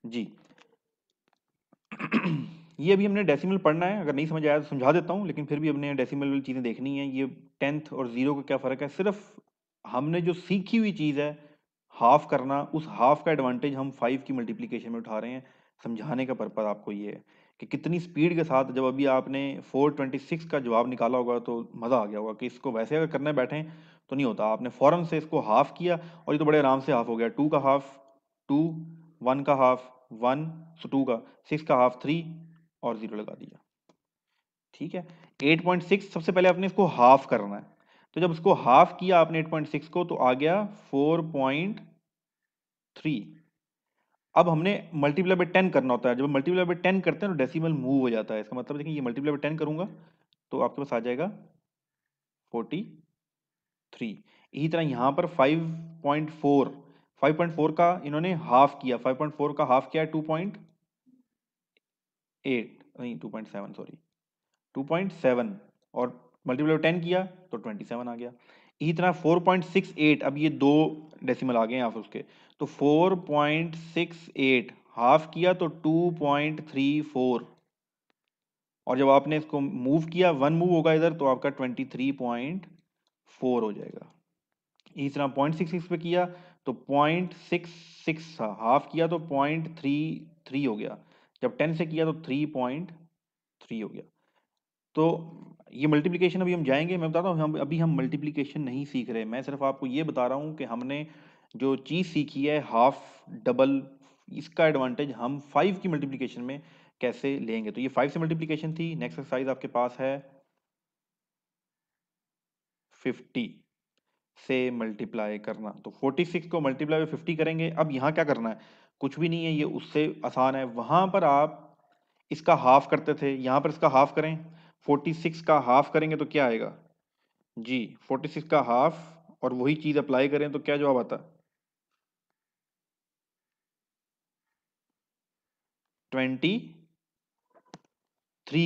जी। ये अभी हमने डेसिमल पढ़ना है, अगर नहीं समझ आया तो समझा देता हूँ, लेकिन फिर भी हमने डेसिमल वाली चीज़ें देखनी है। ये 10th और 0 का क्या फ़र्क है, सिर्फ हमने जो सीखी हुई चीज़ है हाफ करना, उस हाफ का एडवांटेज हम 5 की मल्टीप्लिकेशन में उठा रहे हैं। समझाने का पर्पज आपको ये है कि कितनी स्पीड के साथ, जब अभी आपने 426 का जवाब निकाला होगा तो मज़ा आ गया होगा कि इसको वैसे अगर करने बैठें तो नहीं होता। आपने फ़ौरन से इसको हाफ किया और ये तो बड़े आराम से हाफ हो गया। 2 का हाफ 2, 1 का हाफ 1, सो 2 का, 6 का हाफ 3 और 0 लगा दिया। ठीक है, 8.6 सबसे पहले आपने इसको हाफ करना है, तो जब उसको हाफ किया आपने 8.6 को तो आ गया 4.3। अब हमने मल्टीप्लाई बाय 10 करना होता है, जब मल्टीप्लाई बाय 10 करते हैं तो डेसिमल मूव हो जाता है। इसका मतलब देखिए, ये मल्टीप्लाई बाय 10 करूंगा तो आपके पास आ जाएगा 43। इसी तरह यहाँ पर 5.4, 5.4 का इन्होंने हाफ किया, 5.4 का हाफ किया है 2.8, नहीं 2.7 सॉरी 2.7, और मल्टीप्लाई 10 किया तो 27 आ गया। इसी तरह 4.68, अब ये दो डेसिमल आ गए यहाँ पर उसके, तो 4.68 हाफ किया तो 2.34, और जब आपने इसको मूव किया 1 मूव होगा इधर तो आपका 23.4 हो जाएगा। इसी तरह 0.66 पे किया तो 0.66 हाफ किया तो 0.33 हो गया, जब 10 से किया तो 3.3 हो गया। तो ये मल्टीप्लिकेशन अभी हम जाएंगे, मैं बताता हूँ, हम अभी हम मल्टीप्लिकेशन नहीं सीख रहे, मैं सिर्फ आपको ये बता रहा हूँ कि हमने जो चीज़ सीखी है हाफ डबल, इसका एडवांटेज हम 5 की मल्टीप्लिकेशन में कैसे लेंगे। तो ये 5 से मल्टीप्लिकेशन थी। नेक्स्ट एक्सरसाइज आपके पास है 50 से मल्टीप्लाई करना, तो 46 को मल्टीप्लाई बाय 50 करेंगे। अब यहाँ क्या करना है, कुछ भी नहीं है, ये उससे आसान है। वहां पर आप इसका हाफ करते थे, यहाँ पर इसका हाफ करें, 46 का हाफ करेंगे तो क्या आएगा जी, 46 का हाफ, और वही चीज अप्लाई करें तो क्या जवाब आता, 23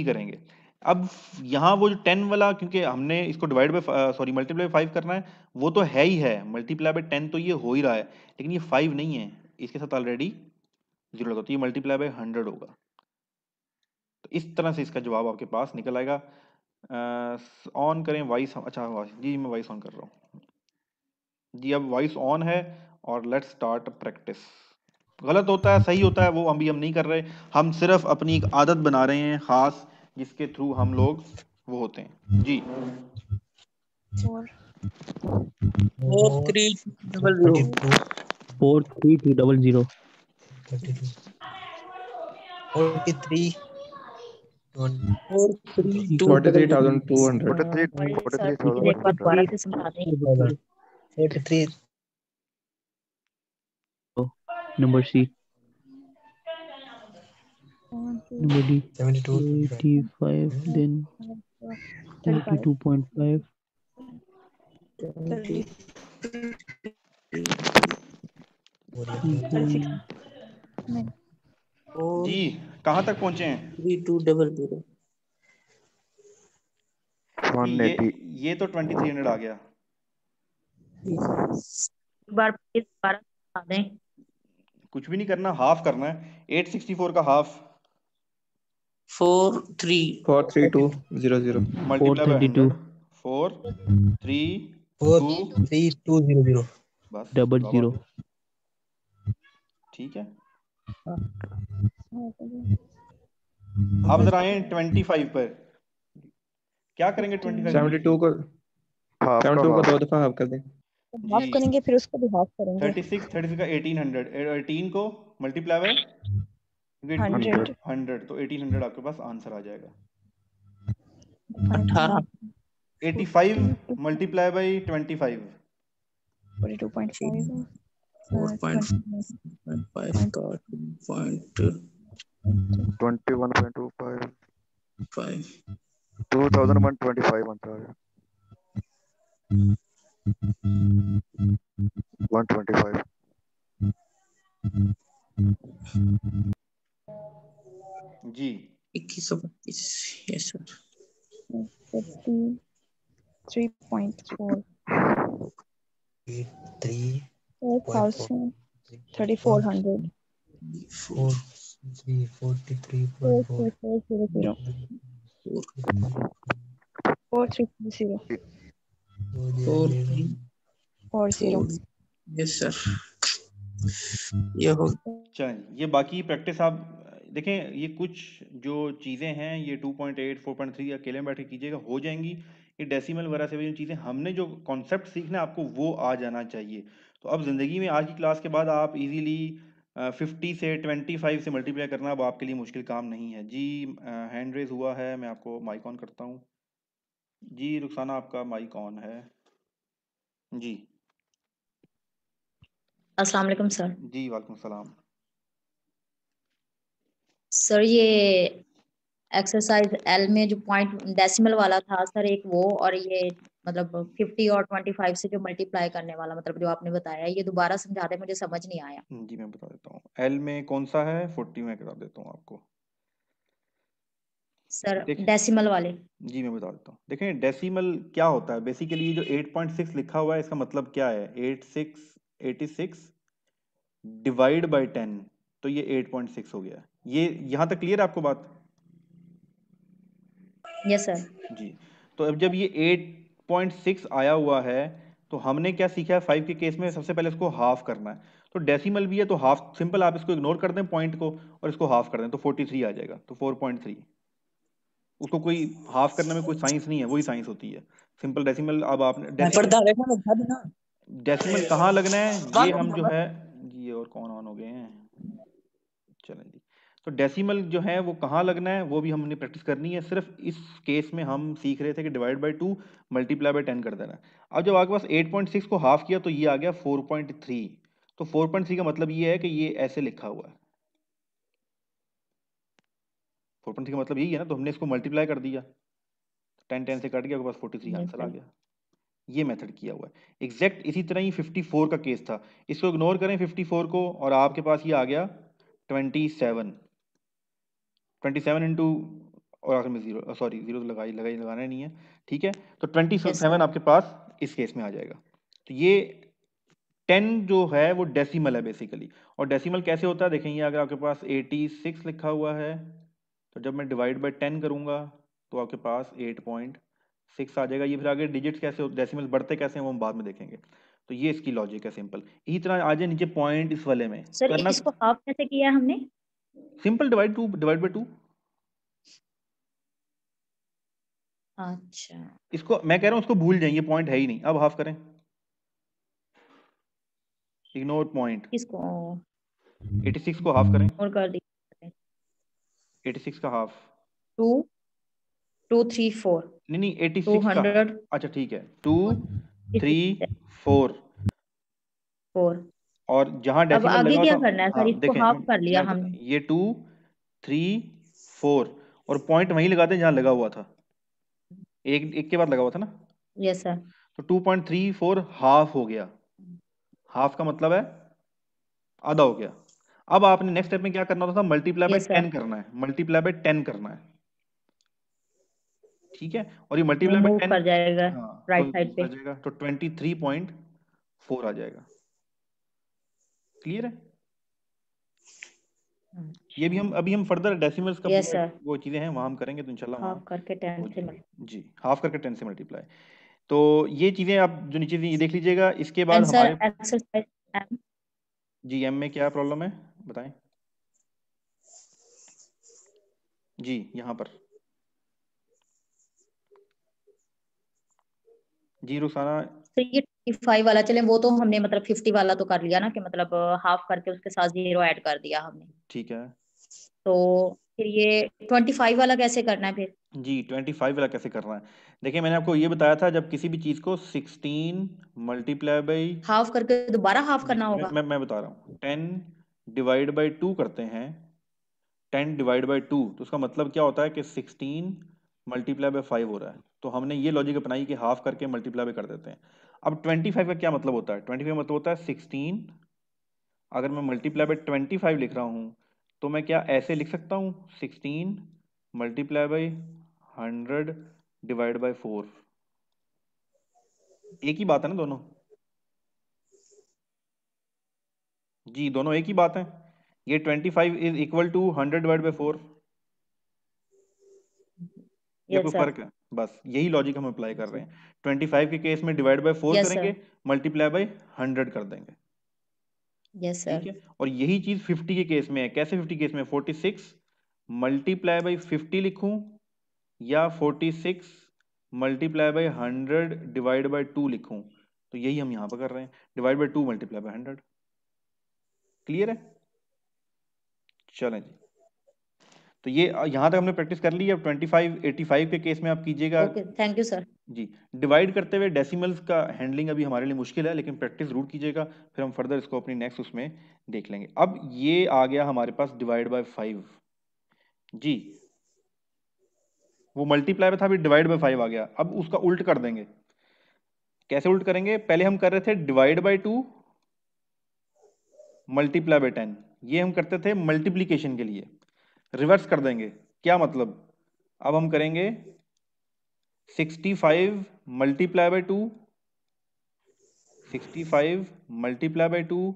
करेंगे। अब यहाँ वो जो 10 वाला, क्योंकि हमने इसको डिवाइड बाय सॉरी मल्टीप्लाई 5 करना है, वो तो है ही है, मल्टीप्लाई बाय 10 तो ये हो ही रहा है, लेकिन ये 5 नहीं है, इसके साथ ऑलरेडी 0 लगा, तो ये मल्टीप्लाई बाय 100 होगा। तो इस तरह से इसका जवाब आपके पास निकल आएगा। ऑन करें वॉइस, अच्छा जी मैं वॉइस ऑन कर रहा हूँ जी, अब वॉइस ऑन है और लेट्स स्टार्ट प्रैक्टिस। गलत होता है सही होता है वो अभी हम नहीं कर रहे, हम सिर्फ अपनी एक आदत बना रहे हैं खास, जिसके थ्रू हम लोग वो होते हैं जी। 4 43200 43200 32 43 43200 43,200 दोबारा से समझा दें। 43 number C, 1 2 number D 72 85, then 35 42.5 30 3. 36 नहीं जी कहाँ तक पहुंचे हैं 3200 जी, 180 ये तो 2300 आ गया। एक बार प्लीज दोबारा समझा दें। कुछ भी नहीं करना, हाफ करना है, 864 का हाफ 43200 मल्टीप्लाई बाय 432 100, 4 3 2 4200 बस double जवाब आ zero. गया। ठीक है, हाँ, अब जरा आए 25 पर, क्या करेंगे 25 में 72 को हाफ का 72 को हाफ 2 दफा हाफ कर दें। हाफ जी। करेंगे फिर उसको भी हाफ करेंगे 36 का 1800, 18 को मल्टीप्लाई बाय 100 100 तो 1800 आपके पास आंसर आ जाएगा। 18 85 मल्टीप्लाई बाय 25 42.5 4.5 का 21.25 2.5 2125 आंसर आ गया। 125. जी 2125. Yes, sir. 53.4. 3.4. 4,000. 3,400. 4 3 43.4. 4,3,400. 4,3,400. 434. Yes, sir. ये हो चलिए, ये बाकी प्रैक्टिस आप देखें। ये कुछ जो चीज़ें हैं ये 2.8 4.3 अकेले में बैठ के कीजिएगा, हो जाएंगी। ये डेसिमल वगैरह से भी चीज़ें हमने जो कॉन्सेप्ट सीखना है आपको वो आ जाना चाहिए। तो अब ज़िंदगी में आज की क्लास के बाद आप इजीली 50 से 25 से मल्टीप्लाई करना अब आपके लिए मुश्किल काम नहीं है। जी हैंड रेज हुआ है, मैं आपको माइक ऑन करता हूँ। जी रुखसाना, आपका माइक ऑन है। जी अस्सलाम वालेकुम सर। जी वालेकुम सलाम। सर ये एक्सरसाइज एल में जो पॉइंट डेसिमल वाला था सर, एक वो, और ये मतलब 50 और 25 से जो मल्टीप्लाई करने वाला, मतलब जो आपने बताया, ये दोबारा समझा दे, मुझे समझ नहीं आया। जी मैं बता देता हूँ। एल में कौन सा है? 40 में बता देता हूँ आपको। सर देख डेसिमल वाले। जी मैं बता देता हूँ। देखें डेसिमल क्या होता है बेसिकली, ये जो 8.6 लिखा हुआ है इसका मतलब क्या है? 86 डिवाइड बाय 10, तो ये 8.6 हो गया। ये यहाँ तक क्लियर है आपको बात? Yes sir. जी। तो अब जब ये 8.6 आया हुआ है तो हमने क्या सीखा है? 5 के केस में सबसे पहले इसको हाफ करना है। तो डेसिमल भी है तो हाफ, सिंपल आप इसको इग्नोर कर दें पॉइंट को और इसको हाफ कर दें तो 43 आ जाएगा। तो 4.3, उसको कोई हाफ करने में कोई साइंस नहीं है, वही साइंस होती है। Simple decimal. अब आपने डेसिमल कहाँ लगना है ये हम जो है जी, और कौन ऑन हो गए हैं, चलें जी। तो डेसिमल जो है वो कहाँ लगना है वो भी हमने प्रैक्टिस करनी है। सिर्फ इस केस में हम सीख रहे थे कि डिवाइड बाय 2 मल्टीप्लाई बाय 10 कर देना है। अब जब आपके पास 8.6 को हाफ किया तो ये आ गया 4.3। तो 4.3 का मतलब ये है कि ये ऐसे लिखा हुआ है। 4.3 का मतलब यही है ना, तो हमने इसको मल्टीप्लाई कर दिया, 10 से कट गया, आपके पास 43 यस आंसर आ सर। गया। ये मेथड किया हुआ है। एग्जैक्ट इसी तरह ही 54 का केस था, इसको इग्नोर करें 54 को और आपके पास ये आ गया 27 इंटू, और आखिर में जीरो, सॉरी जीरो तो लगाना नहीं है, ठीक है। तो यस 27 सर। आपके पास इस केस में आ जाएगा। तो ये 10 जो है वो डेसिमल है बेसिकली। और डेसिमल कैसे होता है देखें, ये अगर आपके पास 86 लिखा हुआ है तो जब मैं डिवाइड बाय 10 करूंगा तो आपके पास 8.6 आ जाएगा। ये फिर आगे डिजिट्स कैसे होते, डेसिमल बढ़ते कैसे हैं वो हम बाद में देखेंगे। तो ये इसकी लॉजिक है सिंपल। इसी तरह आ जाए नीचे पॉइंट इस वाले में सर करना, इसको हाफ कैसे किया है हमने? Simple divide by 2। अच्छा। इसको मैं कह रहा हूँ इसको भूल जाइए, पॉइंट है ही नहीं। अब हाफ करें, इग्नोर पॉइंट। इसको 86 को हाफ करें, और कर दी। 86 का हाफ, 2 2 3 4 नहीं 86 का, 200 अच्छा ठीक है, 2 3 4। 4। और जहां अब डेसिमल आगे लगा क्या था, करना है सर? हाँ इसको देखें हाफ कर लिया मैं बताता हमने। ये 2 3 4 और पॉइंट वहीं लगाते हैं जहां लगा हुआ था, एक एक के बाद लगा हुआ था ना। Yes sir. तो 2.34 हाफ हो गया। हाफ का मतलब है आधा हो गया। अब आपने नेक्स्ट स्टेप में क्या करना था? Multiply by yes sir. 10 करना है, मल्टीप्लाई बाय 10 करना है, ठीक है। और ये वो मल्टीप्लाई बाय मूव 10, कर जाएगा हाँ तो राइट साइड आ पे। जाएगा, तो 23.4 आ जाएगा। क्लियर है? ये भी हम अभी हम फर्दर डेसिमल्स का यस पूरा सर। वो चीजें हैं वहां हम करेंगे तो इंशाल्लाह वहां हाफ करके हो 10 से जाएगा। मल्टीप्लाई। जी हाफ करके 10 से मल्टीप्लाई। तो ये चीजें आप जो नीचे ये देख लीजिएगा। इसके बाद एंड सर हमारे एक्सरसाइज एम। जी एम में क्या प्रॉब्लम है बताएं। जी यहाँ पर जी रुखसाना, तो ये 25 वाला, चले वो तो हमने मतलब 50 वाला तो कर लिया ना, कि मतलब हाफ करके उसके साथ 0 ऐड कर दिया हमने। ठीक है। तो फिर ये 25 वाला कैसे करना है फिर? जी 25 वाला कैसे करना है? देखिए मैंने आपको ये बताया था, जब किसी भी चीज को 16 मल्टीप्लाई बाई, हाफ करके दोबारा हाफ जी करना होगा? मैं बता रहा हूँ, 10 डिवाइड बाई 2 करते हैं, 10 डिवाइड बाई 2 तो उसका मतलब क्या होता है कि 16 मल्टीप्लाई बाई 5 हो रहा है। तो हमने ये लॉजिक अपनाई कि हाफ करके मल्टीप्लाई बाई कर देते हैं। अब 25 का क्या मतलब होता है? 25 का मतलब होता है 16, अगर मैं मल्टीप्लाई बाय 25 लिख रहा हूं तो मैं क्या ऐसे लिख सकता हूं 16 मल्टीप्लाई बाय 100 डिवाइड बाय 4। एक ही बात है ना दोनों? जी दोनों एक ही बात है। ये 25 is equal to 100 divide by 4, या यस कोई सर, फर्क है? बस यही लॉजिक हम अप्लाई कर रहे हैं। 25 के केस में डिवाइड बाय 4 यस करेंगे, सर, मल्टीप्लाई बाय 100 कर देंगे। यस ठीक सर, है, और यही चीज 50 के केस में है। कैसे 50 केस में? 46 मल्टीप्लाई बाय 50 लिखूं या 46 मल्टीप्लाई बाय 100 डिवाइड बाय 2 लिखूं? तो यही हम यहां पर कर रहे हैं, divide by 2 multiply by 100। Clear है? चलें जी, तो ये यहां तक हमने प्रैक्टिस कर ली है। अब 25 85 के केस में आप कीजिएगा। Okay, thank you sir. जी, डिवाइड करते हुए डेसिमल्स का हैंडलिंग अभी हमारे लिए मुश्किल है, लेकिन प्रैक्टिस जरूर कीजिएगा, फिर हम फर्दर इसको अपनी नेक्स्ट उसमें देख लेंगे। अब ये आ गया हमारे पास डिवाइड बाय 5। जी, वो मल्टीप्लाई में था, अभी डिवाइड बाय 5 आ गया। अब उसका उल्ट कर देंगे। कैसे उल्ट करेंगे? पहले हम कर रहे थे डिवाइड बाय 2 मल्टीप्लाई बाय 10, ये हम करते थे मल्टीप्लीकेशन के लिए। रिवर्स कर देंगे। क्या मतलब? अब हम करेंगे 65 multiply by 2, 65 multiply by 2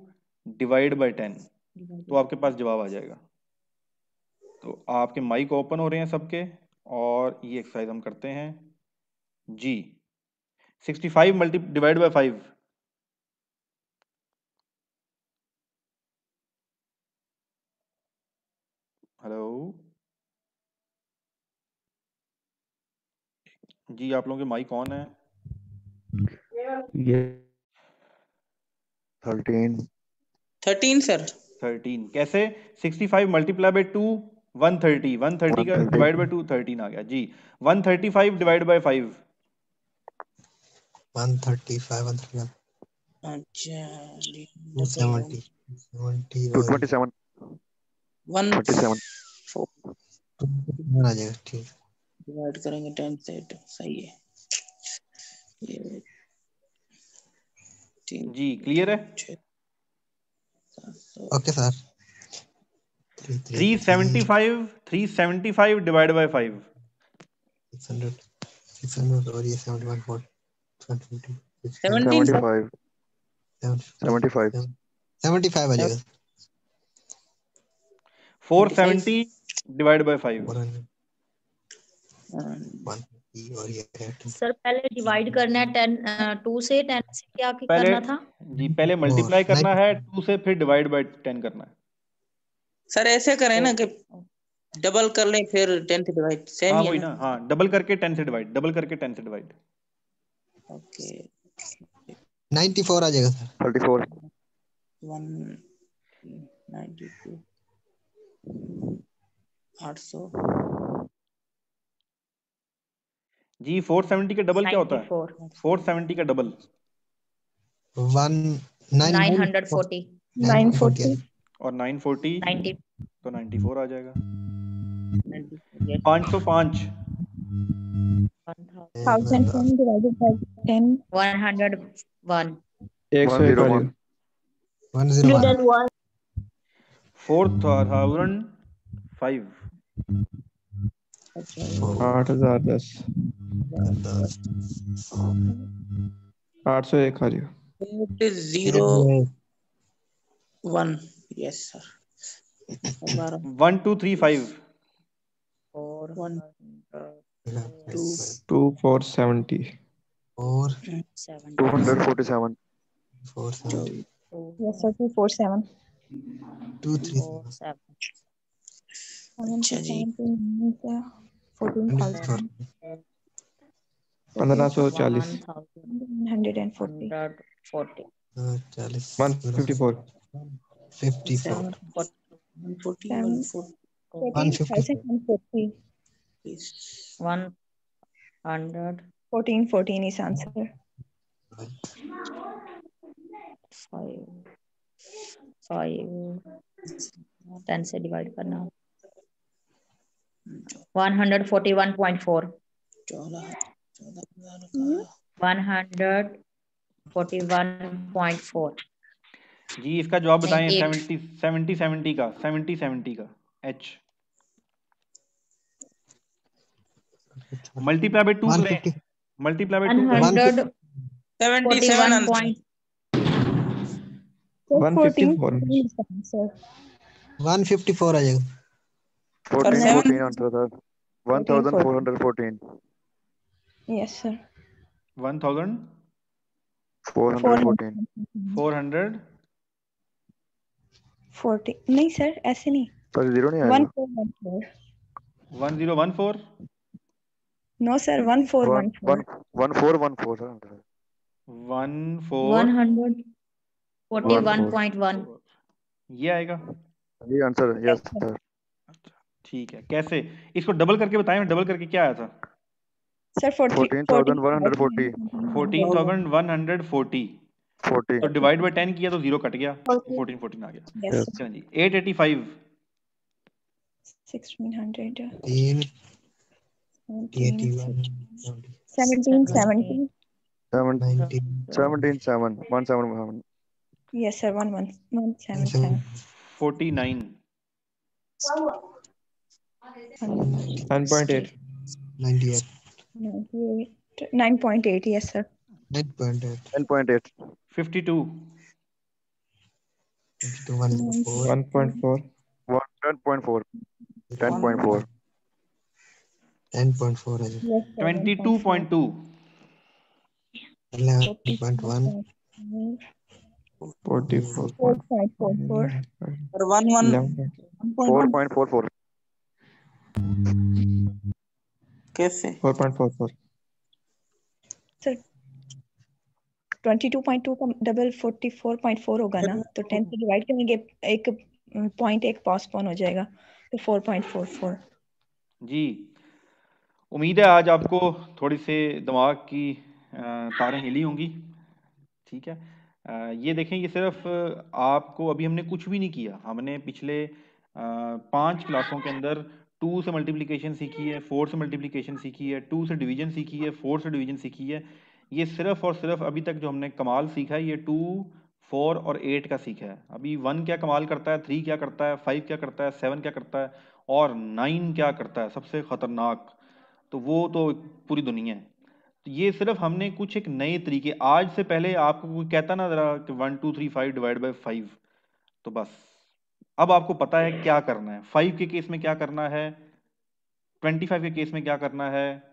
divide by 10, तो आपके पास जवाब आ जाएगा। तो आपके माइक ओपन हो रहे हैं सबके, और ये एक्सरसाइज हम करते हैं जी। 65 मल्टी डिवाइड बाय 5, हेलो जी, आप लोगों के माइक ऑन है? ये 13 सर। 13 कैसे? 65 मल्टीप्लाई बाय 2 130, 130 का 130 डिवाइड बाय 2 13 आ गया जी। 135 डिवाइड बाय 5 135 135 अच्छा 270 70 और 227 1 27 आ जाएगा। ठीक, डिवाइड करेंगे 10 से, तो सही है ये। 3 जी, क्लियर है? 6 700 ओके सर। 375 डिवाइड बाय 5 600 600 और ये 71 4 20 17 सर। 75 75 75 आ जाएगा। 470 डिवाइड बाय 5 400 150 और ये सर पहले डिवाइड करना है 10 2 से 10 से क्या पहले करना था? जी, पहले मल्टीप्लाई करना है 2 से, फिर डिवाइड बाय 10 करना है। सर ऐसे करें ना कि डबल कर लें फिर 10 से डिवाइड, सेम हाँ ही है वही ना? ना, हाँ डबल करके 10 से डिवाइड, डबल करके 10 से डिवाइड। ओके 94 आ जाएगा सर। 34 192 800 जी, 470 का डबल क्या होता है? 94 470 का डबल 940 940 और 940 90 तो 94 आ जाएगा। 94 505 1010 divided by 10 101 101 101 4005 8010 801 आ जाएगा। 01 यस सर। 1235 1 2 2470 और 247 470 yes sir 247 237 अच्छा जी 14,000 1540 140 140 40 154 54 140 14,140 please 100 1414 is answer 5 10 से डिवाइड करना 141.4 14,000 का 141.4 41.4 जी इसका जवाब नहीं बताएं। 8 70 का एच मल्टीप्लाई बाय 2 करें। 150 मल्टीप्लाई बाय 2 करें। 150 77 आंसर। 154 sir. 154 आ जाएगा। 14 आंसर था। 14. 1414 Yes sir. 1400 414 40 नहीं सर ऐसे नहीं। पर जीरो नहीं आएगा। 1414 1014 No sir 1414 1414 सर। 141.1 ये आएगा। ये आंसर यस सर। ठीक है कैसे इसको डबल करके बताएं। डबल करके क्या आया था? Sir 14,140 14,140 तो डिवाइड बाय 10 किया तो 0 कट गया, 14 आ गया। Yes चलो जी 885 1600 3 17 81 1770 90 17,717 Yes sir 1177 49 10.8 98 98 9.8 yes sir 9.8 10.8 52 104 1.4 10.4 10.4 है जी। Yes sir 22.2 11.1 44 4.44 और 1 4.44 कैसे? 4.44 sir 22.2 का डबल 44.4 होगा ना तो 10 से डिवाइड करेंगे एक पॉइंट एक पोस्टपोन हो जाएगा तो 4.44 जी उम्मीद है आज आपको थोड़ी से दिमाग की तारें हिली होंगी। ठीक है ये देखें ये सिर्फ आपको अभी हमने कुछ भी नहीं किया। हमने पिछले 5 क्लासों के अंदर 2 से मल्टीप्लिकेशन सीखी है, 4 से मल्टीप्लिकेशन सीखी है, 2 से डिवीजन सीखी है, 4 से डिवीजन सीखी है। ये सिर्फ और सिर्फ अभी तक जो हमने कमाल सीखा है ये 2, 4 और 8 का सीखा है। अभी 1 क्या कमाल करता है, 3 क्या करता है, 5 क्या करता है, 7 क्या करता है और 9 क्या करता है सबसे खतरनाक। तो वो तो पूरी दुनिया है। तो ये सिर्फ हमने कुछ एक नए तरीके, आज से पहले आपको कोई कहता ना जरा कि 1 2 3 5 डिवाइड बाय 5 तो बस अब आपको पता है क्या करना है। 5 के केस में क्या करना है, 25 के केस में क्या करना है,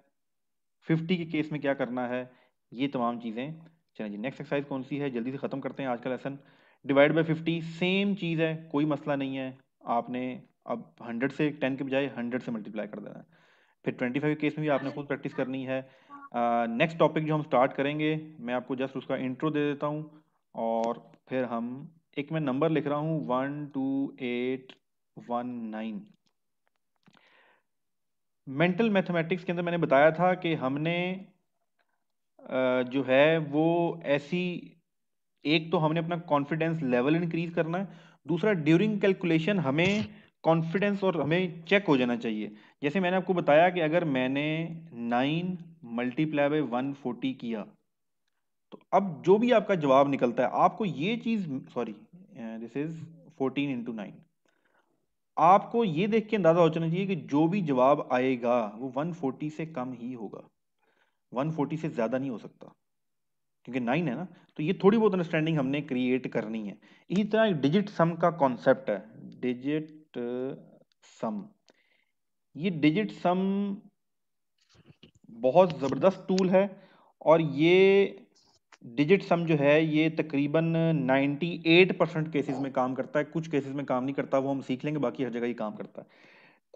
50 के केस में क्या करना है, ये तमाम चीज़ें। चलें जी नेक्स्ट एक्सरसाइज कौन सी है जल्दी से ख़त्म करते हैं आज का लेसन। डिवाइड बाय 50 सेम चीज़ है, कोई मसला नहीं है। आपने अब 100 से 10 के बजाय 100 से मल्टीप्लाई कर देना है। फिर 25 के केस में भी आपने खुद प्रैक्टिस करनी है। नेक्स्ट टॉपिक जो हम स्टार्ट करेंगे मैं आपको जस्ट उसका इंट्रो दे देता हूँ और फिर हम एक मैं नंबर लिख रहा हूँ 12819। मेंटल मैथमेटिक्स के अंदर मैंने बताया था कि हमने जो है वो ऐसी एक तो हमने अपना कॉन्फिडेंस लेवल इंक्रीज करना है, दूसरा ड्यूरिंग कैलकुलेशन हमें कॉन्फिडेंस और हमें चेक हो जाना चाहिए। जैसे मैंने आपको बताया कि अगर मैंने 9 मल्टीप्लाई बाय 140 किया तो अब जो भी आपका जवाब निकलता है आपको ये चीज सॉरी दिस इज 14 इंटू 9 आपको ये देख के अंदाजा हो जाना चाहिए कि जो भी जवाब आएगा वो 140 से कम ही होगा, 140 से ज्यादा नहीं हो सकता क्योंकि 9 है ना। तो ये थोड़ी बहुत अंडरस्टैंडिंग हमने क्रिएट करनी है। इसी तरह डिजिट सम का कॉन्सेप्ट है, डिजिट सम। ये डिजिट सम बहुत जबरदस्त टूल है और ये डिजिट सम जो है ये तकरीबन 98% केसेस में काम करता है। कुछ केसेस में काम नहीं करता, वो हम सीख लेंगे, बाकी हर जगह ही काम करता है।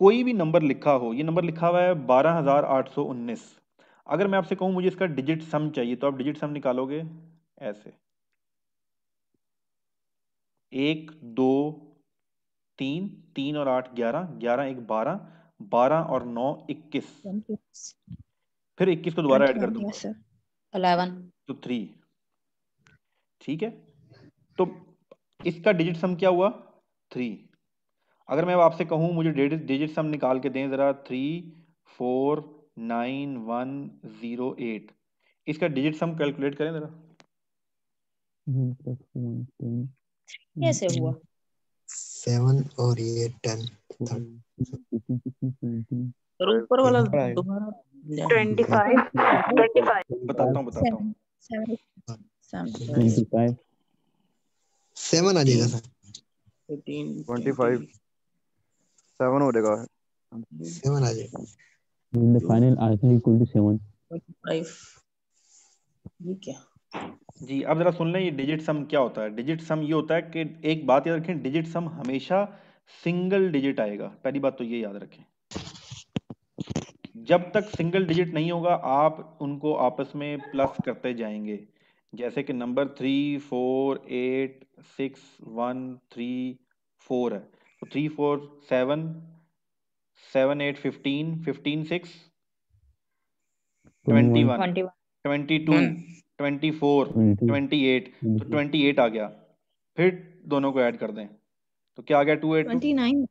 कोई भी नंबर लिखा हो, ये नंबर लिखा हुआ है 12,819, अगर मैं आपसे कहूं मुझे इसका डिजिट सम चाहिए तो आप डिजिट सम निकालोगे ऐसे 1 2 3 3 और 8 11 11 1 12 12 और 9 21 फिर 21 को दोबारा ऐड कर 21 दूंगा yes sir 11 तो 3। ठीक है तो इसका डिजिट सम क्या हुआ 3। अगर मैं अब आपसे कहूं मुझे डिजिट सम निकाल के दें जरा 349,108, इसका डिजिट सम कैलकुलेट करें जरा plus 1 10 कैसे हुआ? 7 और ये 10 15 16 17 और ऊपर वाला ऊपर आएगा। दोबारा 25 बताता हूँ 25 7 आ जाएगा सर। 18 25 7 हो जाएगा। 7 आ जाएगा। in the final answer equal to 7 25 ये क्या? जी। अब जरा सुन लें ये डिजिट सम क्या होता है। डिजिट सम ये होता है कि एक बात याद रखें, डिजिट सम हमेशा सिंगल डिजिट आएगा। पहली बात तो ये याद रखें, जब तक सिंगल डिजिट नहीं होगा आप उनको आपस में प्लस करते जाएंगे। जैसे कि नंबर 3 4 8 6 1 3 4 है, तो 3 4 7 7 8 15 15 6 21 21 22 24 28, तो 28 आ गया। फिर दोनों को ऐड कर दें तो क्या आ गया 2 8 29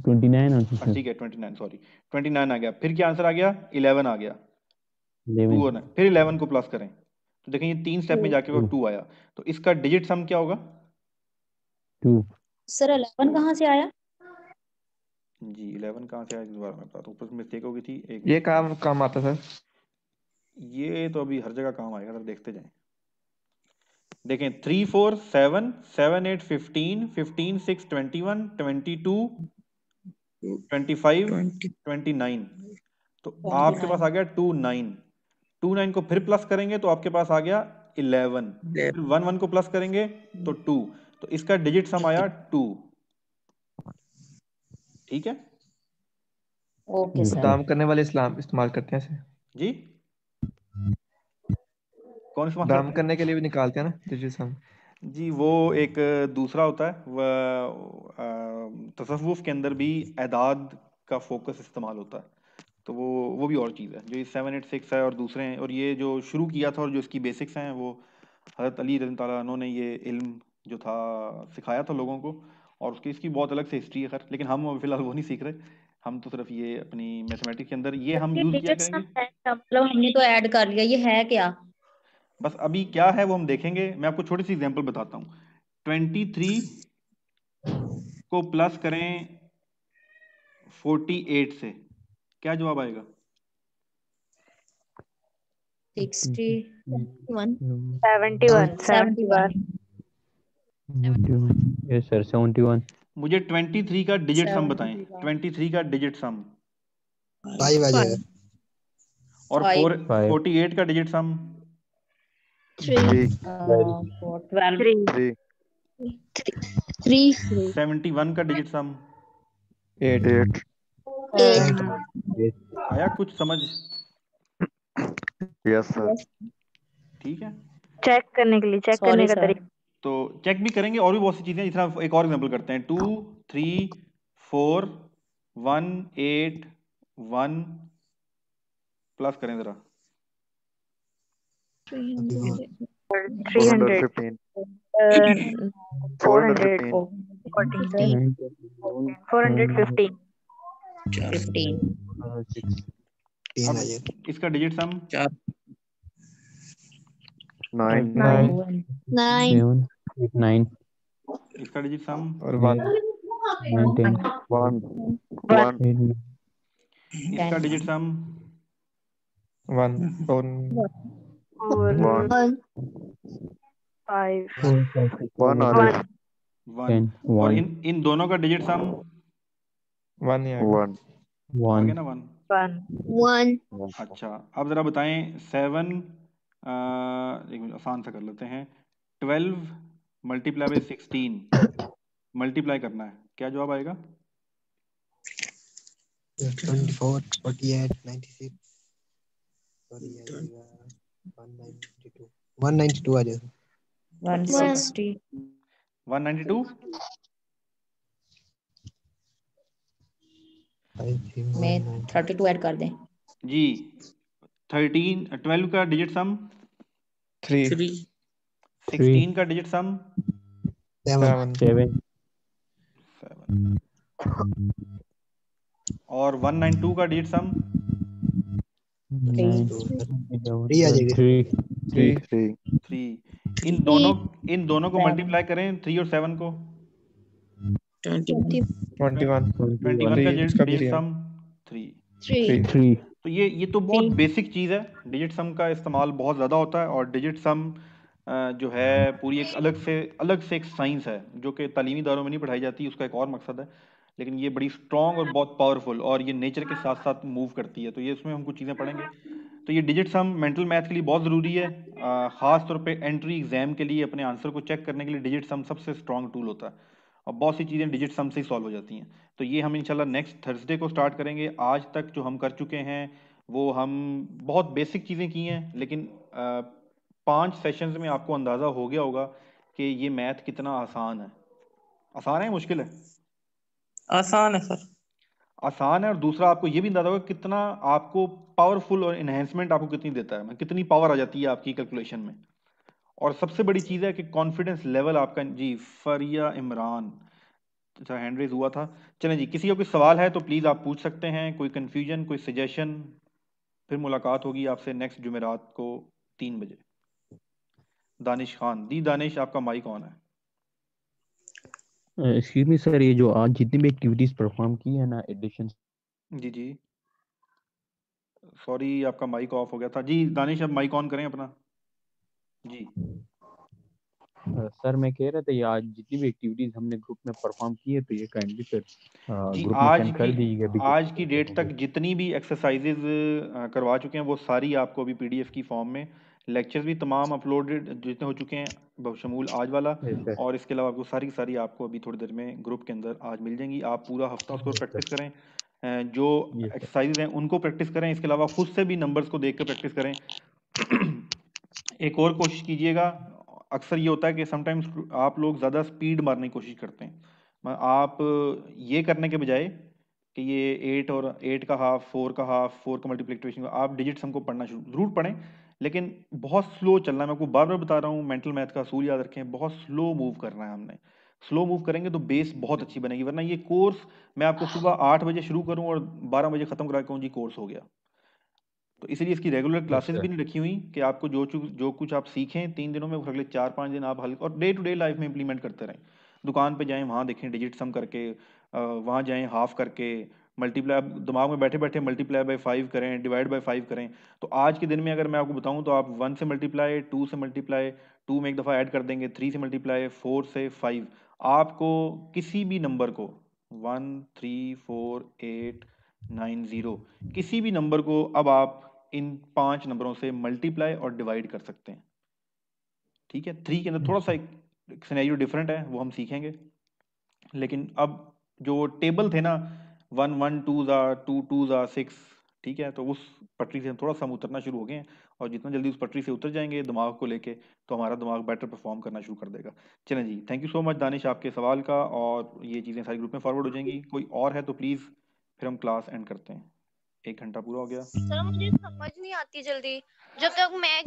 29 आंसर ठीक है 29, सॉरी 29 आ गया। फिर क्या आंसर आ गया 11 आ गया। 2 11 और 9, फिर 11 को प्लस करें तो देखें ये 3 स्टेप में जाके वो 2 आया। तो इसका डिजिट सम क्या होगा? 2 सर 11 कहाँ से आया? जी 11 कहाँ से आया दोबारा मैं बताता हूँ, ऊपर मिस्टेक हो गई थी एक। ये काम आता सर। ये तो अभी हर जगह काम आएगा सर, देखते जाएं। देखें 3 4 7 7 8 15 15 6 21 22 25 29, तो आपके पास आ गया 29। 29 को फिर प्लस करेंगे तो आपके पास आ गया 11। फिर 1 1 को प्लस करेंगे तो 2, तो इसका डिजिट सम आया 2। ठीक है ओके सर। दाम करने वाले इस्तेमाल करते हैं इसे। जी, कौन सा दाम करने के लिए भी निकालते हैं ना डिजिट सम। जी वो एक दूसरा होता है, तसव्वुफ के अंदर भी एदाद का फोकस इस्तेमाल होता है, तो वो भी और चीज़ है। जो ये 7 8 6 है और दूसरे हैं, और ये जो शुरू किया था और जो इसकी बेसिक्स हैं वो हज़रत अली रज़ी अल्लाह अन्हु ने ये इल्म जो था सिखाया था लोगों को, और उसकी इसकी बहुत अलग से हिस्ट्री है खैर, लेकिन हम अभी फिलहाल वो नहीं सीख रहे। हम तो सिर्फ ये अपनी मैथमेटिक्स के अंदर ये हम ये यूज़ किया डिजिट सम करेंगे। है क्या? मतलब हमने तो ऐड कर लिया, ये है क्या? बस अभी क्या है वो हम देखेंगे। मैं आपको छोटी सी एग्जांपल बताता हूँ। 23 को प्लस करें 48 से, क्या जवाब आएगा? 61 71 yes sir 71 मुझे 23 का डिजिट सम बताएं। 71 23 का डिजिट सम 5 आ जाएगा। और 48 का डिजिट सम 3 3 71 का डिजिट सम 8 आया कुछ समझ? Yes sir. ठीक है, चेक करने के लिए, चेक करने का तरीका। तो चेक भी करेंगे और भी बहुत सी चीजें। इस तरह एक और एग्जांपल करते हैं। 2 3 4 1 8 1 प्लस करें जरा 300 415 415 415 अब इसका डिजिट सम 9 9 इसका डिजिट सम और 1 10 1 इसका डिजिट सम 1 और 5 1 आ जाएगा। 1 और इन दोनों का डिजिट सम 1 ही आएगा। 1 आ गया ना 1। 1 अच्छा अब जरा बताएं 7 एक मिनट आसान सा कर लेते हैं। 12 मल्टीप्लाई बाय 16 मल्टीप्लाई करना है, क्या जवाब आएगा? 24 48 96 सॉरी आ जाएगा 192 आ जाएगा। 160 192 में 32 ऐड कर दें। जी। 12 का डिजिट सम 3 16 का डिजिट सम 7 और 192 का डिजिट सम 3 आ जाएगा। 3 3। इन दोनों को मल्टीप्लाई करें 3 और 7 को 21 21 21 का इसका भी डिजिट 3 सम 3। 3 तो ये तो बहुत बेसिक चीज़ है। डिजिट सम का इस्तेमाल बहुत ज़्यादा होता है और डिजिट सम जो है पूरी एक अलग से एक साइंस है जो कि तालीमी दारों में नहीं पढ़ाई जाती, उसका एक और मकसद है। लेकिन ये बड़ी स्ट्रॉन्ग और बहुत पावरफुल और ये नेचर के साथ साथ मूव करती है, तो ये उसमें हम कुछ चीज़ें पढ़ेंगे। तो ये डिजिट सम मेंटल मैथ के लिए बहुत ज़रूरी है, ख़ास तौर पे एंट्री एग्जाम के लिए अपने आंसर को चेक करने के लिए डिजिट सम सबसे स्ट्रॉन्ग टूल होता है और बहुत सी चीज़ें डिजिट सम से ही सॉल्व हो जाती हैं। तो ये हम इंशाल्लाह नेक्स्ट थर्सडे को स्टार्ट करेंगे। आज तक जो हम कर चुके हैं वो हम बहुत बेसिक चीज़ें की हैं, लेकिन 5 सेशंस में आपको अंदाज़ा हो गया होगा कि ये मैथ कितना आसान है। आसान है, मुश्किल है? आसान है सर। आसान है, और दूसरा आपको ये भी अंदाजा होगा कितना आपको पावरफुल और इन्हेंसमेंट आपको कितनी देता है, कितनी पावर आ जाती है आपकी कैलकुलेशन में। और सबसे बड़ी चीज़ है कि कॉन्फिडेंस लेवल आपका। जी फरिया इमरान, अच्छा हैंड रेज हुआ था। चलें जी, किसी का कोई सवाल है तो प्लीज़ आप पूछ सकते हैं, कोई कन्फ्यूजन, कोई सजेशन। फिर मुलाकात होगी आपसे नेक्स्ट जुमेरात को 3 बजे। दानिश खान, दी दानिश आपका माइक ऑन है। एक्सक्यूज मी सर, ये जो आज जितनी भी एक्टिविटीज परफॉर्म की है ना एडिशन। जी सॉरी, आपका माइक ऑफ हो गया था। जी दानिश, अब माइक ऑन करें अपना। जी सर मैं कह रहा था ये आज जितनी भी एक्टिविटीज हमने ग्रुप में परफॉर्म की है तो ये काइंडली सर जी ग्रुप में सेंड कर दीजिएगा। आज की डेट तक जितनी भी एक्सरसाइजेज करवा चुके हैं वो सारी आपको अभी पीडीएफ की फॉर्म में, लेक्चर्स भी तमाम अपलोडेड जितने हो चुके हैं बशमूल आज वाला, और इसके अलावा आपको सारी आपको अभी थोड़ी देर में ग्रुप के अंदर आज मिल जाएंगी। आप पूरा हफ्ता उसको प्रैक्टिस करें, जो एक्सरसाइजेज हैं उनको प्रैक्टिस करें, इसके अलावा खुद से भी नंबर्स को देख कर प्रैक्टिस करें। एक और कोशिश कीजिएगा, अक्सर ये होता है कि समटाइम्स आप लोग ज़्यादा स्पीड मारने की कोशिश करते हैं। आप ये करने के बजाय कि ये 8 और 8 का हाफ, 4 का हाफ, 4 का मल्टीप्लिकेशन, आप डिजिट्स हमको पढ़ना ज़रूर पढ़ें, लेकिन बहुत स्लो चलना है। मैं आपको बार बार बता रहा हूँ, मेंटल मैथ का असूल याद रखें, बहुत स्लो मूव करना है हमने। स्लो मूव करेंगे तो बेस बहुत अच्छी बनेगी, वरना ये कोर्स मैं आपको सुबह 8 बजे शुरू करूँ और 12 बजे ख़त्म करा कहूँ जी कोर्स हो गया। तो इसीलिए इसकी रेगुलर क्लासेस भी नहीं रखी हुई कि आपको जो कुछ आप सीखें 3 दिनों में अगले 4-5 दिन आप हल्का और डे टू डे लाइफ में इंप्लीमेंट करते रहें। दुकान पे जाएं, वहाँ देखें डिजिट सम करके, वहाँ जाएं हाफ करके, मल्टीप्लाई दिमाग में बैठे बैठे मल्टीप्लाई बाय 5 करें, डिवाइड बाय 5 करें। तो आज के दिन में अगर मैं आपको बताऊं तो आप 1 से मल्टीप्लाई, 2 से मल्टीप्लाई, 2 में एक दफ़ा ऐड कर देंगे, 3 से मल्टीप्लाई, 4 से 5, आपको किसी भी नंबर को 1 3 4 8 9 0 किसी भी नंबर को अब आप इन 5 नंबरों से मल्टीप्लाई और डिवाइड कर सकते हैं। ठीक है, 3 के अंदर थोड़ा सा एक सिनेरियो डिफरेंट है, वो हम सीखेंगे। लेकिन अब जो टेबल थे ना 1 1 2 2 2 6, ठीक है, तो उस पटरी से हम थोड़ा सा हम उतरना शुरू हो गए हैं, और जितना जल्दी उस पटरी से उतर जाएंगे दिमाग को लेके तो हमारा दिमाग बेटर परफॉर्म करना शुरू कर देगा। चलें जी, thank you so much Danish आपके सवाल का, और ये चीज़ें सारी ग्रुप में फॉरवर्ड हो जाएंगी। कोई और है तो प्लीज़ फिर हम क्लास एंड करते हैं। 1 घंटा पूरा हो गया। सर मुझे समझ नहीं आती जल्दी, जब तक मैं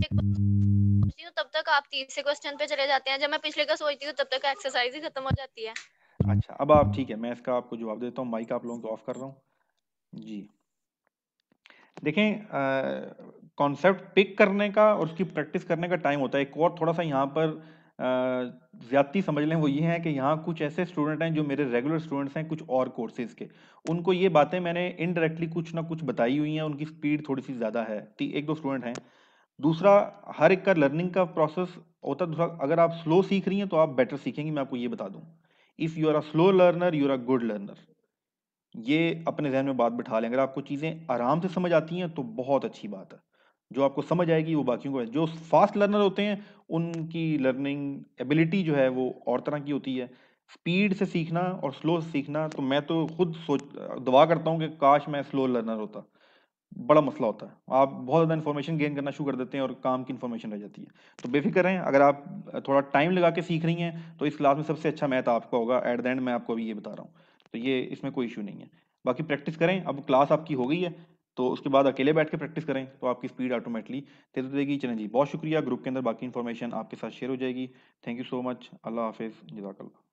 सोचती हूँ तब तक आप तीसरे क्वेश्चन पे चले जाते हैं, जब मैं पिछले का सोचती हूँ तब तक एक्सरसाइज ही खत्म हो जाती है। अच्छा अब आप ठीक है, मैं इसका आपको जवाब देता हूँ। माइक आप लोगों को ऑफ कर रहा हूँ जी। देखें, कॉन्सेप्ट पिक करने का और उसकी प्रैक्टिस करने का टाइम होता है। एक और थोड़ा सा यहाँ पर ज़्यादती समझ लें, वो ये है कि यहाँ कुछ ऐसे स्टूडेंट हैं जो मेरे रेगुलर स्टूडेंट्स हैं कुछ और कोर्सेज के, उनको ये बातें मैंने इनडायरेक्टली कुछ ना कुछ बताई हुई हैं, उनकी स्पीड थोड़ी सी ज़्यादा है। 1-2 स्टूडेंट हैं। दूसरा, हर एक का लर्निंग का प्रोसेस होता है। दूसरा, अगर आप स्लो सीख रही हैं तो आप बेटर सीखेंगी, मैं आपको ये बता दूं। If you are a slow learner, you are a good learner. ये अपने जहन में बात बिठा लें। अगर आपको चीज़ें आराम से समझ आती हैं तो बहुत अच्छी बात है, जो आपको समझ आएगी वो बाकियों को। जो फास्ट लर्नर होते हैं उनकी लर्निंग एबिलिटी जो है वो और तरह की होती है। स्पीड से सीखना और स्लो से सीखना, तो मैं तो खुद दुआ करता हूँ कि काश मैं स्लो लर्नर होता। बड़ा मसला होता है, आप बहुत ज़्यादा इन्फॉर्मेशन गेन करना शुरू कर देते हैं और काम की इन्फॉर्मेशन रह जाती है। तो बेफिक्र रहें, अगर आप थोड़ा टाइम लगा के सीख रही हैं तो इस क्लास में सबसे अच्छा मैथ आपका होगा। एट द एंड मैं आपको अभी ये बता रहा हूँ, तो ये इसमें कोई इशू नहीं है। बाकी प्रैक्टिस करें। अब क्लास आपकी हो गई है तो उसके बाद अकेले बैठ के प्रैक्टिस करें तो आपकी स्पीड ऑटोमेटिकली तेज हो जाएगी। चलें जी, बहुत शुक्रिया। ग्रुप के अंदर बाकी इन्फॉर्मेशन आपके साथ शेयर हो जाएगी। Thank you so much. अल्लाह हाफिज़, जज़ाकल्लाह।